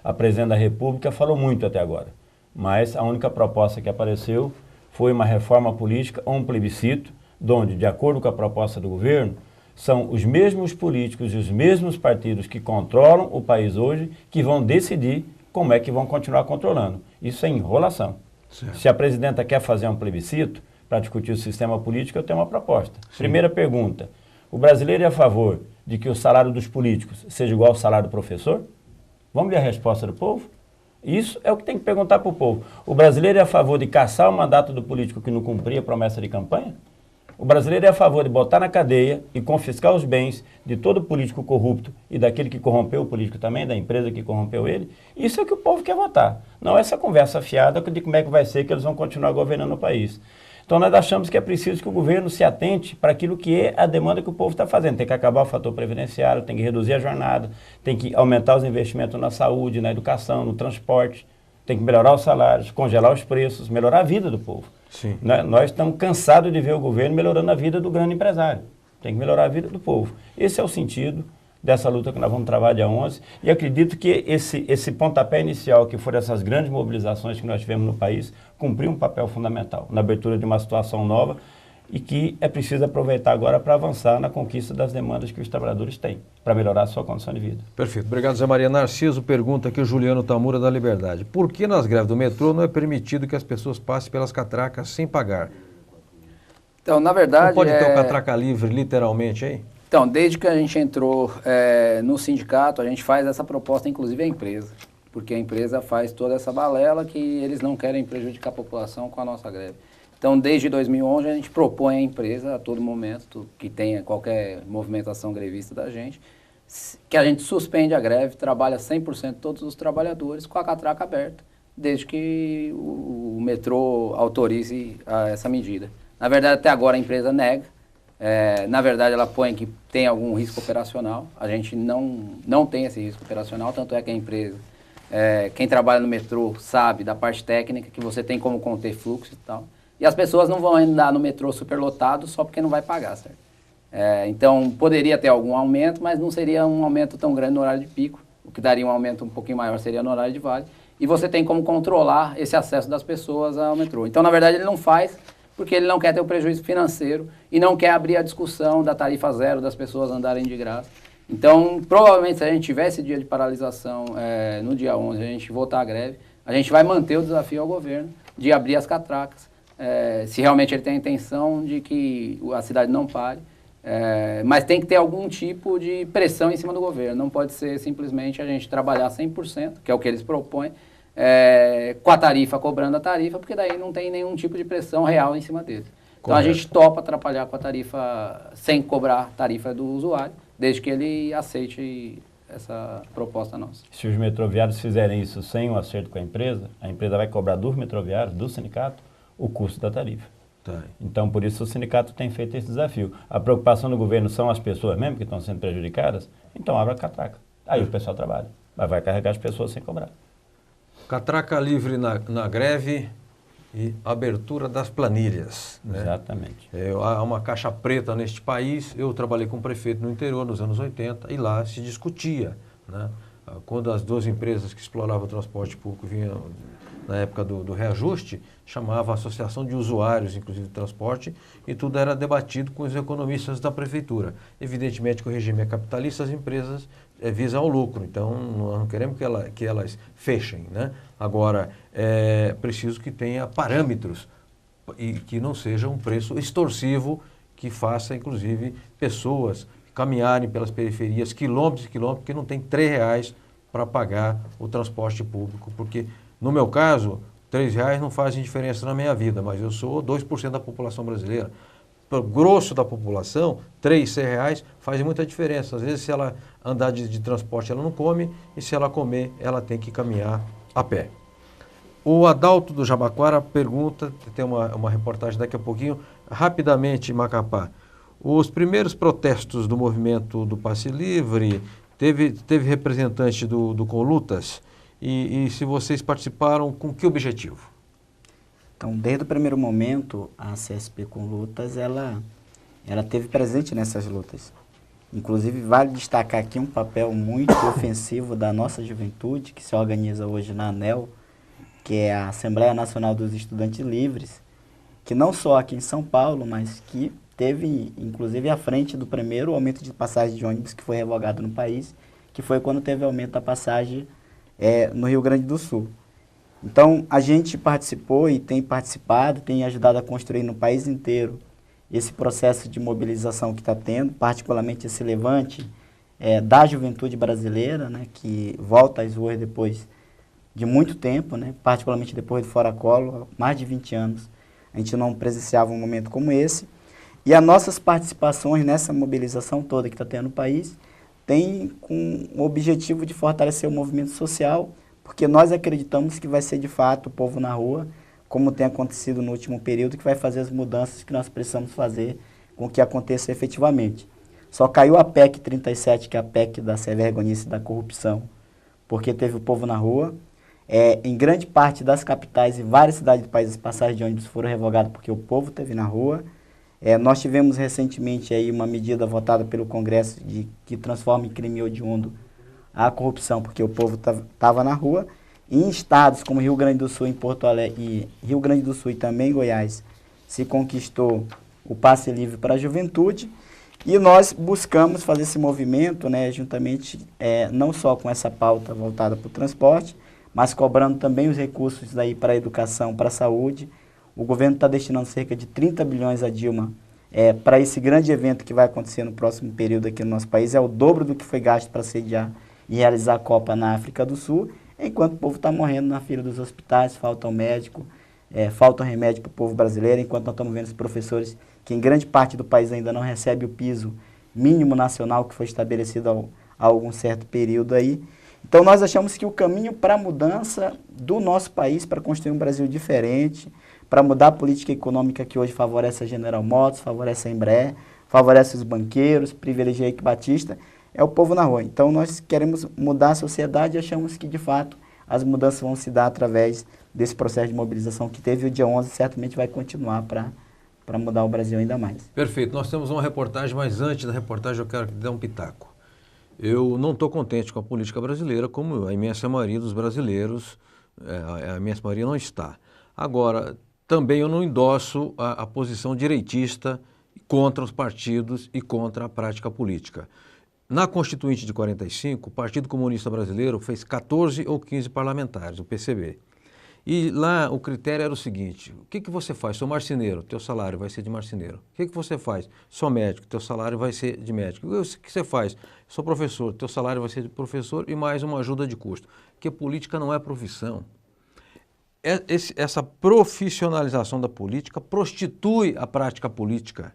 A Presidente da República falou muito até agora, mas a única proposta que apareceu foi uma reforma política ou um plebiscito, onde, de acordo com a proposta do governo, são os mesmos políticos e os mesmos partidos que controlam o país hoje que vão decidir como é que vão continuar controlando. Isso é enrolação. Certo. Se a presidenta quer fazer um plebiscito para discutir o sistema político, eu tenho uma proposta. Sim. Primeira pergunta, o brasileiro é a favor de que o salário dos políticos seja igual ao salário do professor? Vamos ver a resposta do povo? Isso é o que tem que perguntar para o povo. O brasileiro é a favor de caçar o mandato do político que não cumpria a promessa de campanha? O brasileiro é a favor de botar na cadeia e confiscar os bens de todo político corrupto e daquele que corrompeu o político também, da empresa que corrompeu ele? Isso é o que o povo quer votar. Não essa conversa fiada de como é que vai ser que eles vão continuar governando o país. Então nós achamos que é preciso que o governo se atente para aquilo que é a demanda que o povo está fazendo. Tem que acabar o fator previdenciário, tem que reduzir a jornada, tem que aumentar os investimentos na saúde, na educação, no transporte, tem que melhorar os salários, congelar os preços, melhorar a vida do povo. Sim. Nós estamos cansados de ver o governo melhorando a vida do grande empresário. Tem que melhorar a vida do povo. Esse é o sentido dessa luta que nós vamos travar dia 11. E acredito que esse pontapé inicial, que foram essas grandes mobilizações que nós tivemos no país, cumpriu um papel fundamental na abertura de uma situação nova e que é preciso aproveitar agora para avançar na conquista das demandas que os trabalhadores têm, para melhorar a sua condição de vida. Perfeito. Obrigado, Zé Maria. Narciso pergunta aqui, o Juliano Tamura da Liberdade. Por que nas greves do metrô não é permitido que as pessoas passem pelas catracas sem pagar? Então, na verdade... Não pode ter o catraca livre, literalmente, aí? Então, desde que a gente entrou no sindicato, a gente faz essa proposta, inclusive, à empresa. Porque a empresa faz toda essa balela que eles não querem prejudicar a população com a nossa greve. Então, desde 2011, a gente propõe à empresa, a todo momento, que tenha qualquer movimentação grevista da gente, que a gente suspende a greve, trabalha 100% todos os trabalhadores com a catraca aberta, desde que o metrô autorize essa medida. Na verdade, até agora a empresa nega. Na verdade, ela põe que tem algum risco operacional. A gente não tem esse risco operacional, tanto é que a empresa, quem trabalha no metrô sabe da parte técnica, que você tem como conter fluxo e tal. E as pessoas não vão andar no metrô superlotado só porque não vai pagar, certo? Então, poderia ter algum aumento, mas não seria um aumento tão grande no horário de pico. O que daria um aumento um pouquinho maior seria no horário de vale. E você tem como controlar esse acesso das pessoas ao metrô. Então, na verdade, ele não faz porque ele não quer ter o prejuízo financeiro e não quer abrir a discussão da tarifa zero, das pessoas andarem de graça. Então, provavelmente, se a gente tivesse dia de paralisação no dia 11, a gente voltar à greve, a gente vai manter o desafio ao governo de abrir as catracas. Se realmente ele tem a intenção de que a cidade não pare, mas tem que ter algum tipo de pressão em cima do governo. Não pode ser simplesmente a gente trabalhar 100%, que é o que eles propõem, com a tarifa, cobrando a tarifa, porque daí não tem nenhum tipo de pressão real em cima deles. Então a gente topa atrapalhar com a tarifa, sem cobrar tarifa do usuário, desde que ele aceite essa proposta nossa. Se os metroviários fizerem isso sem um acerto com a empresa vai cobrar dos metroviários, do sindicato, o custo da tarifa. Tá. Então, por isso o sindicato tem feito esse desafio. A preocupação do governo são as pessoas mesmo que estão sendo prejudicadas, então abre a catraca. Aí o pessoal trabalha, mas vai carregar as pessoas sem cobrar. Catraca livre na greve e abertura das planilhas. Né? Exatamente. Há uma caixa preta neste país. Eu trabalhei com um prefeito no interior nos anos 80 e lá se discutia, né? Quando as duas empresas que exploravam o transporte público vinham na época do reajuste, chamava a Associação de Usuários, inclusive do transporte, e tudo era debatido com os economistas da prefeitura. Evidentemente que o regime é capitalista, as empresas visam o lucro, então nós não queremos que elas fechem, né? Agora, é preciso que tenha parâmetros e que não seja um preço extorsivo que faça, inclusive, pessoas caminharem pelas periferias, quilômetros e quilômetros, porque não tem R$3 para pagar o transporte público, porque no meu caso, R$3 não fazem diferença na minha vida, mas eu sou 2% da população brasileira. Para o grosso da população, R$3 faz muita diferença. Às vezes, se ela andar de transporte, ela não come, e se ela comer, ela tem que caminhar a pé. O Adalto do Jabaquara pergunta, tem uma reportagem daqui a pouquinho, rapidamente, Macapá. Os primeiros protestos do movimento do Passe Livre, teve representante do Conlutas, e se vocês participaram, com que objetivo? Então, desde o primeiro momento, a CSP com Lutas, ela teve presente nessas lutas. Inclusive, vale destacar aqui um papel muito ofensivo da nossa juventude, que se organiza hoje na ANEL, que é a Assembleia Nacional dos Estudantes Livres, que não só aqui em São Paulo, mas que teve, inclusive, à frente do primeiro aumento de passagem de ônibus que foi revogado no país, que foi quando teve aumento da passagem no Rio Grande do Sul. Então, a gente participou e tem participado, tem ajudado a construir no país inteiro esse processo de mobilização que está tendo, particularmente esse levante da juventude brasileira, né, que volta às ruas depois de muito tempo, né, particularmente depois do Fora Collor, mais de 20 anos, a gente não presenciava um momento como esse. E as nossas participações nessa mobilização toda que está tendo no país tem com o objetivo de fortalecer o movimento social, porque nós acreditamos que vai ser de fato o povo na rua, como tem acontecido no último período, que vai fazer as mudanças que nós precisamos fazer com que aconteça efetivamente. Só caiu a PEC 37, que é a PEC da sem-vergonhice e da corrupção, porque teve o povo na rua. Em grande parte das capitais e várias cidades do país, as passagens de ônibus foram revogadas porque o povo esteve na rua. Nós tivemos recentemente aí uma medida votada pelo Congresso que transforma em crime hediondo a corrupção, porque o povo estava na rua. Em estados como Rio Grande do Sul, em Porto Alegre, Rio Grande do Sul e também Goiás, se conquistou o passe livre para a juventude. E nós buscamos fazer esse movimento, né, juntamente, não só com essa pauta voltada para o transporte, mas cobrando também os recursos daí para a educação, para a saúde. O governo está destinando cerca de 30 bilhões a Dilma para esse grande evento que vai acontecer no próximo período aqui no nosso país. É o dobro do que foi gasto para sediar e realizar a Copa na África do Sul, enquanto o povo está morrendo na fila dos hospitais, falta médico, falta remédio para o povo brasileiro, enquanto nós estamos vendo os professores que em grande parte do país ainda não recebe o piso mínimo nacional que foi estabelecido há algum certo período aí. Então nós achamos que o caminho para a mudança do nosso país, para construir um Brasil diferente, para mudar a política econômica que hoje favorece a General Motors, favorece a Embraer, favorece os banqueiros, privilegia a Eike Batista, é o povo na rua. Então nós queremos mudar a sociedade e achamos que, de fato, as mudanças vão se dar através desse processo de mobilização que teve o dia 11 e certamente vai continuar para mudar o Brasil ainda mais. Perfeito. Nós temos uma reportagem, mas antes da reportagem eu quero dar um pitaco. Eu não estou contente com a política brasileira, como a imensa maioria dos brasileiros, a imensa maioria não está. Agora, também eu não endosso a posição direitista contra os partidos e contra a prática política. Na Constituinte de 45, o Partido Comunista Brasileiro fez 14 ou 15 parlamentares, o PCB. E lá o critério era o seguinte: o que você faz? Sou marceneiro, teu salário vai ser de marceneiro. O que você faz? Sou médico, teu salário vai ser de médico. O que você faz? Sou professor, teu salário vai ser de professor e mais uma ajuda de custo. Porque política não é profissão. Essa profissionalização da política prostitui a prática política.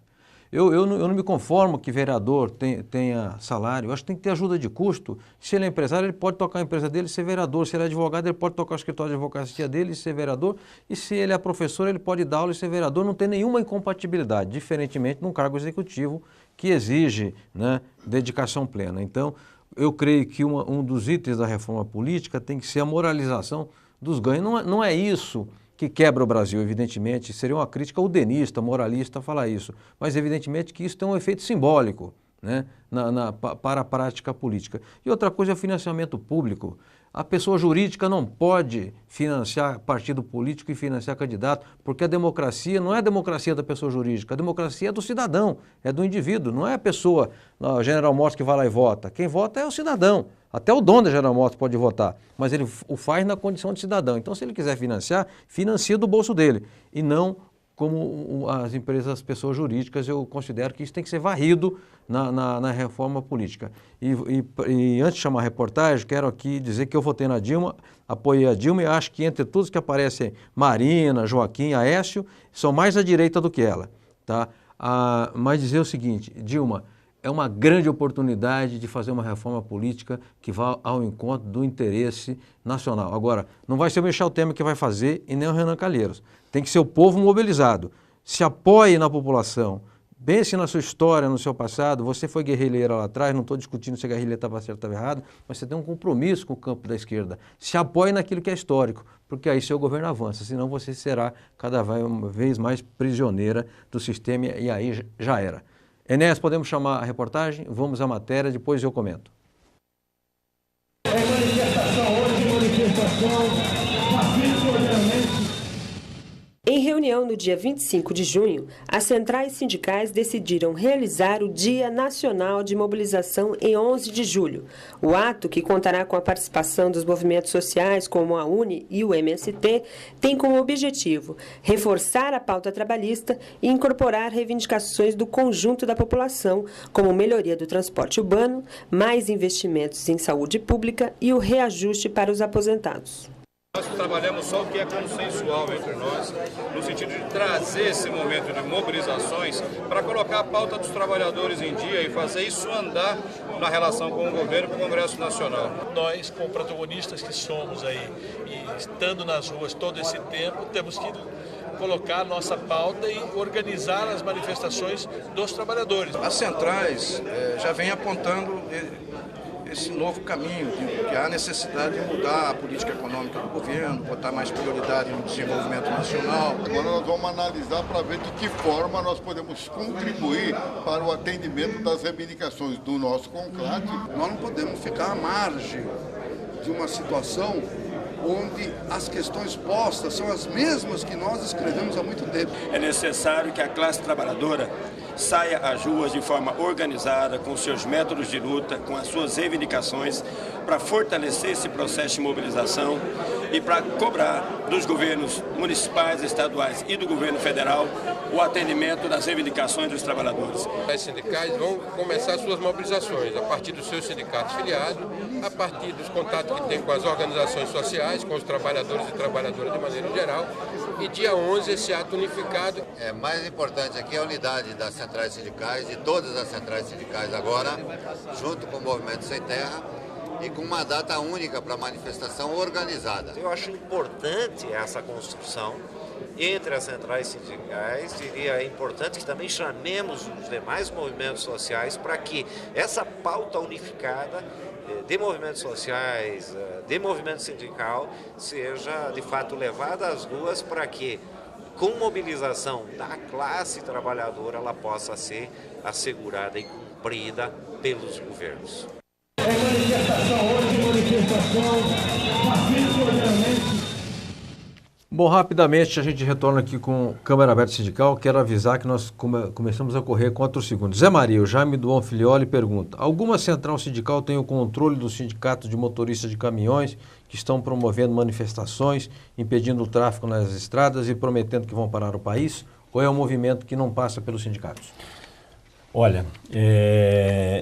Eu não me conformo que vereador tenha salário, eu acho que tem que ter ajuda de custo. Se ele é empresário, ele pode tocar a empresa dele e ser vereador. Se ele é advogado, ele pode tocar o escritório de advocacia dele e ser vereador. E se ele é professor, ele pode dar aula e ser vereador. Não tem nenhuma incompatibilidade, diferentemente de um cargo executivo que exige, né, dedicação plena. Então, eu creio que um dos itens da reforma política tem que ser a moralização dos ganhos. Não é isso que quebra o Brasil, evidentemente, seria uma crítica udenista, moralista falar isso, mas evidentemente que isso tem um efeito simbólico, né, para a prática política. E outra coisa é o financiamento público. A pessoa jurídica não pode financiar partido político e financiar candidato, porque a democracia não é a democracia da pessoa jurídica, a democracia é do cidadão, é do indivíduo, não é a pessoa, a General Motors que vai lá e vota. Quem vota é o cidadão. Até o dono da General Motors pode votar, mas ele o faz na condição de cidadão. Então, se ele quiser financiar, financia do bolso dele e não como as empresas, as pessoas jurídicas. Eu considero que isso tem que ser varrido na reforma política. E antes de chamar a reportagem, quero aqui dizer que eu votei na Dilma, apoiei a Dilma e acho que entre todos que aparecem, Marina, Joaquim, Aécio, são mais à direita do que ela. Tá? Mas dizer o seguinte: Dilma, é uma grande oportunidade de fazer uma reforma política que vá ao encontro do interesse nacional. Agora, não vai ser o Michel Temer que vai fazer e nem o Renan Calheiros. Tem que ser o povo mobilizado. Se apoie na população, Pense na sua história, no seu passado. Você foi guerrilheiro lá atrás, não estou discutindo se a guerrilha estava certa ou estava errada, mas você tem um compromisso com o campo da esquerda. Se apoie naquilo que é histórico, porque aí seu governo avança, senão você será cada vez mais prisioneira do sistema e aí já era. Enéas, podemos chamar a reportagem? Vamos à matéria, depois eu comento. Em reunião no dia 25 de junho, as centrais sindicais decidiram realizar o Dia Nacional de Mobilização em 11 de julho. O ato, que contará com a participação dos movimentos sociais como a UNE e o MST, tem como objetivo reforçar a pauta trabalhista e incorporar reivindicações do conjunto da população, como melhoria do transporte urbano, mais investimentos em saúde pública e o reajuste para os aposentados. Nós trabalhamos só o que é consensual entre nós, no sentido de trazer esse momento de mobilizações para colocar a pauta dos trabalhadores em dia e fazer isso andar na relação com o governo e com o Congresso Nacional. Nós, como protagonistas que somos aí, e estando nas ruas todo esse tempo, temos que colocar a nossa pauta e organizar as manifestações dos trabalhadores. As centrais já vêm apontando esse novo caminho, que há necessidade de mudar a política econômica do governo, botar mais prioridade no desenvolvimento nacional. Agora nós vamos analisar para ver de que forma nós podemos contribuir para o atendimento das reivindicações do nosso conclave. Nós não podemos ficar à margem de uma situação onde as questões postas são as mesmas que nós escrevemos há muito tempo. É necessário que a classe trabalhadora saia às ruas de forma organizada, com seus métodos de luta, com as suas reivindicações, para fortalecer esse processo de mobilização e para cobrar dos governos municipais, estaduais e do governo federal o atendimento das reivindicações dos trabalhadores. As sindicais vão começar suas mobilizações a partir dos seus sindicatos filiados, a partir dos contatos que tem com as organizações sociais, com os trabalhadores e trabalhadoras de maneira geral, e dia 11 esse ato unificado. Mais importante aqui é a unidade das centrais sindicais, de todas as centrais sindicais agora, junto com o Movimento Sem Terra, e com uma data única para manifestação organizada. Eu acho importante essa construção entre as centrais sindicais, diria importante que também chamemos os demais movimentos sociais para que essa pauta unificada de movimentos sociais, de movimento sindical, seja de fato levada às ruas para que, com mobilização da classe trabalhadora, ela possa ser assegurada e cumprida pelos governos. Bom, rapidamente a gente retorna aqui com Câmara Aberta Sindical. Quero avisar que nós começamos a correr contra o segundo. Zé Maria, o Jaime do Bonfilioli pergunta: alguma central sindical tem o controle dos sindicatos de motoristas de caminhões que estão promovendo manifestações, impedindo o tráfego nas estradas e prometendo que vão parar o país? Ou é um movimento que não passa pelos sindicatos? Olha,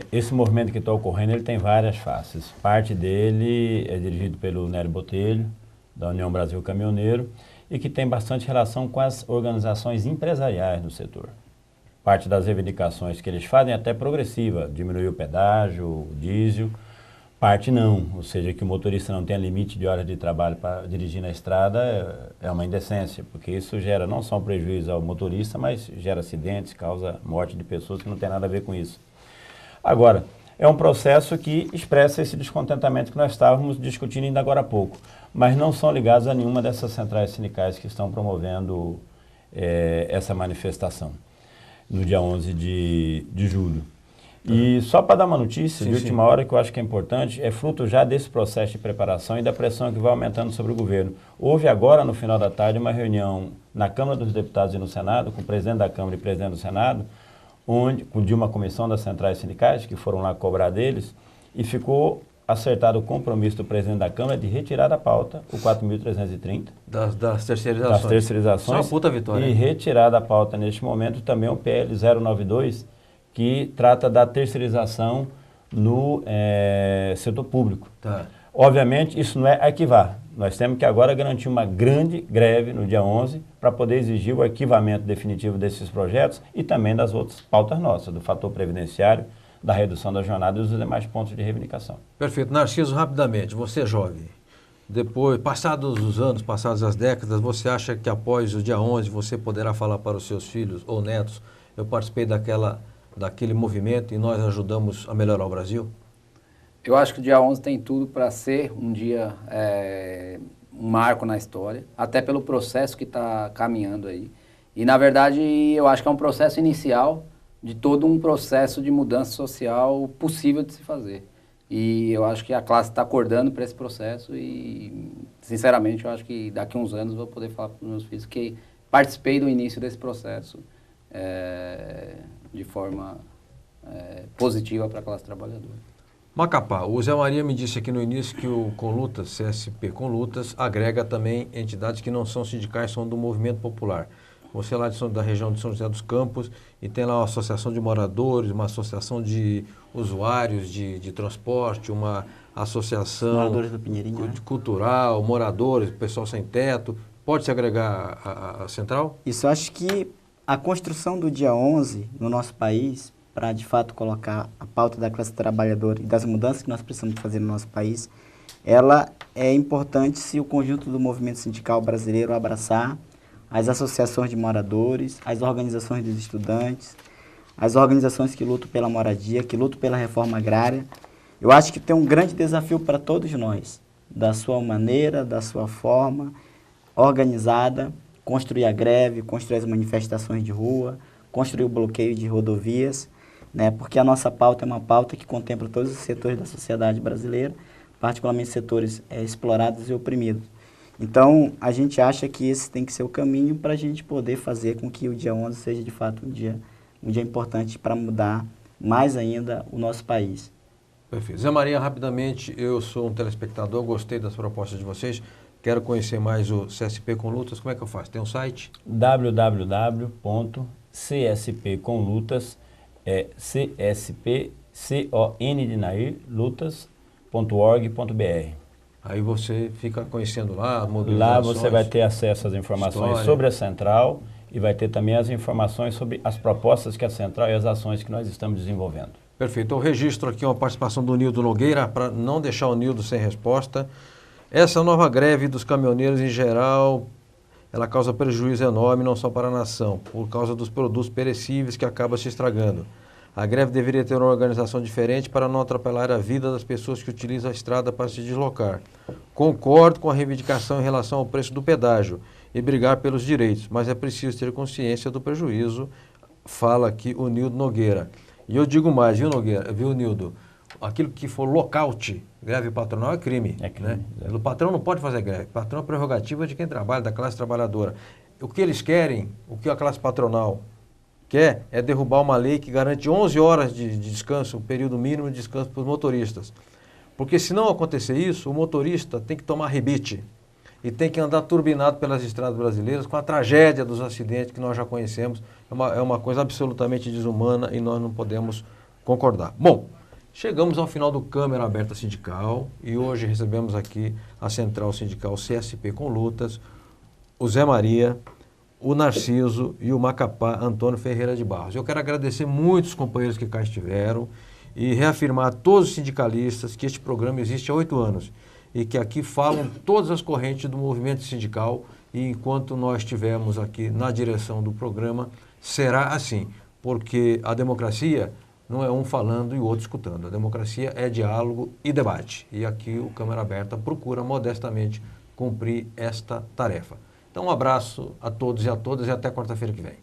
esse movimento que está ocorrendo, ele tem várias faces. Parte dele é dirigido pelo Nélio Botelho, da União Brasil Caminhoneiro, e que tem bastante relação com as organizações empresariais no setor. Parte das reivindicações que eles fazem é até progressiva, diminuir o pedágio, o diesel, parte não, ou seja, que o motorista não tenha limite de horas de trabalho para dirigir na estrada é uma indecência, porque isso gera não só um prejuízo ao motorista, mas gera acidentes, causa morte de pessoas que não tem nada a ver com isso. Agora, é um processo que expressa esse descontentamento que nós estávamos discutindo ainda agora há pouco, mas não são ligados a nenhuma dessas centrais sindicais que estão promovendo essa manifestação no dia 11 de julho. E só para dar uma notícia de última hora que eu acho que é importante, é fruto já desse processo de preparação e da pressão que vai aumentando sobre o governo. Houve agora, no final da tarde, uma reunião na Câmara dos Deputados e no Senado, com o presidente da Câmara e o presidente do Senado, de uma comissão das centrais sindicais, que foram lá cobrar deles, e ficou acertado o compromisso do presidente da Câmara de retirar da pauta o 4.330. Das terceirizações. Das terceirizações. Isso é uma puta vitória. E retirar da pauta, neste momento, também o PL 092, que trata da terceirização no setor público. Tá. Obviamente, isso não é arquivar. Nós temos que agora garantir uma grande greve no dia 11 para poder exigir o arquivamento definitivo desses projetos e também das outras pautas nossas, do fator previdenciário, da redução da jornada e dos demais pontos de reivindicação. Perfeito. Narciso, rapidamente, você é jovem. Depois, passados os anos, passadas as décadas, você acha que após o dia 11 você poderá falar para os seus filhos ou netos eu participei daquele movimento e nós ajudamos a melhorar o Brasil? Eu acho que o dia 11 tem tudo para ser um dia, um marco na história, até pelo processo que está caminhando aí. E, na verdade, eu acho que é um processo inicial de todo um processo de mudança social possível de se fazer. E eu acho que a classe está acordando para esse processo e, sinceramente, eu acho que daqui a uns anos eu vou poder falar para os meus filhos que participei do início desse processo de forma positiva para a classe trabalhadora. Macapá, o Zé Maria me disse aqui no início que o Conlutas, CSP Conlutas, agrega também entidades que não são sindicais, são do movimento popular. Você é lá da região de São José dos Campos e tem lá uma associação de moradores, uma associação de usuários de transporte, uma associação moradores do Pinheirinho, né? Cultural, moradores, pessoal sem teto. Pode se agregar à central? Isso, eu acho que a construção do dia 11 no nosso país, para de fato colocar a pauta da classe trabalhadora e das mudanças que nós precisamos fazer no nosso país, ela é importante se o conjunto do movimento sindical brasileiro abraçar as associações de moradores, as organizações dos estudantes, as organizações que lutam pela moradia, que lutam pela reforma agrária. Eu acho que tem um grande desafio para todos nós, da sua maneira, da sua forma, organizada, construir a greve, construir as manifestações de rua, construir o bloqueio de rodovias, né? Porque a nossa pauta é uma pauta que contempla todos os setores da sociedade brasileira, particularmente setores explorados e oprimidos. Então, a gente acha que esse tem que ser o caminho para a gente poder fazer com que o dia 11 seja, de fato, um dia importante para mudar mais ainda o nosso país. Perfeito. Zé Maria, rapidamente, eu sou um telespectador, gostei das propostas de vocês, quero conhecer mais o CSP Conlutas, como é que eu faço? Tem um site? www.cspconlutas, lutas.org.br. Aí você fica conhecendo lá, lá você vai ter acesso às informações sobre a central e vai ter também as informações sobre as propostas que a central e as ações que nós estamos desenvolvendo. Perfeito. Eu registro aqui uma participação do Nildo Nogueira, para não deixar o Nildo sem resposta. Essa nova greve dos caminhoneiros em geral, ela causa prejuízo enorme, não só para a nação, por causa dos produtos perecíveis que acabam se estragando. A greve deveria ter uma organização diferente para não atrapalhar a vida das pessoas que utilizam a estrada para se deslocar. Concordo com a reivindicação em relação ao preço do pedágio e brigar pelos direitos, mas é preciso ter consciência do prejuízo, fala aqui o Nildo Nogueira. E eu digo mais, viu, Nildo? Aquilo que for lockout, greve patronal é crime. É crime. Né? O patrão não pode fazer greve. O patrão é prerrogativa de quem trabalha, da classe trabalhadora. O que eles querem, o que a classe patronal quer é derrubar uma lei que garante 11 horas de descanso, um período mínimo de descanso para os motoristas. Porque se não acontecer isso, o motorista tem que tomar rebite e tem que andar turbinado pelas estradas brasileiras com a tragédia dos acidentes que nós já conhecemos. É uma coisa absolutamente desumana e nós não podemos concordar. Bom, chegamos ao final do Câmara Aberta Sindical e hoje recebemos aqui a Central Sindical CSP Conlutas, o Zé Maria, o Narciso e o Macapá Antônio Ferreira de Barros. Eu quero agradecer muito os companheiros que cá estiveram e reafirmar a todos os sindicalistas que este programa existe há 8 anos e que aqui falam todas as correntes do movimento sindical e enquanto nós estivermos aqui na direção do programa, será assim, porque a democracia não é um falando e o outro escutando. A democracia é diálogo e debate. E aqui o Câmara Aberta procura modestamente cumprir esta tarefa. Então, um abraço a todos e a todas e até quarta-feira que vem.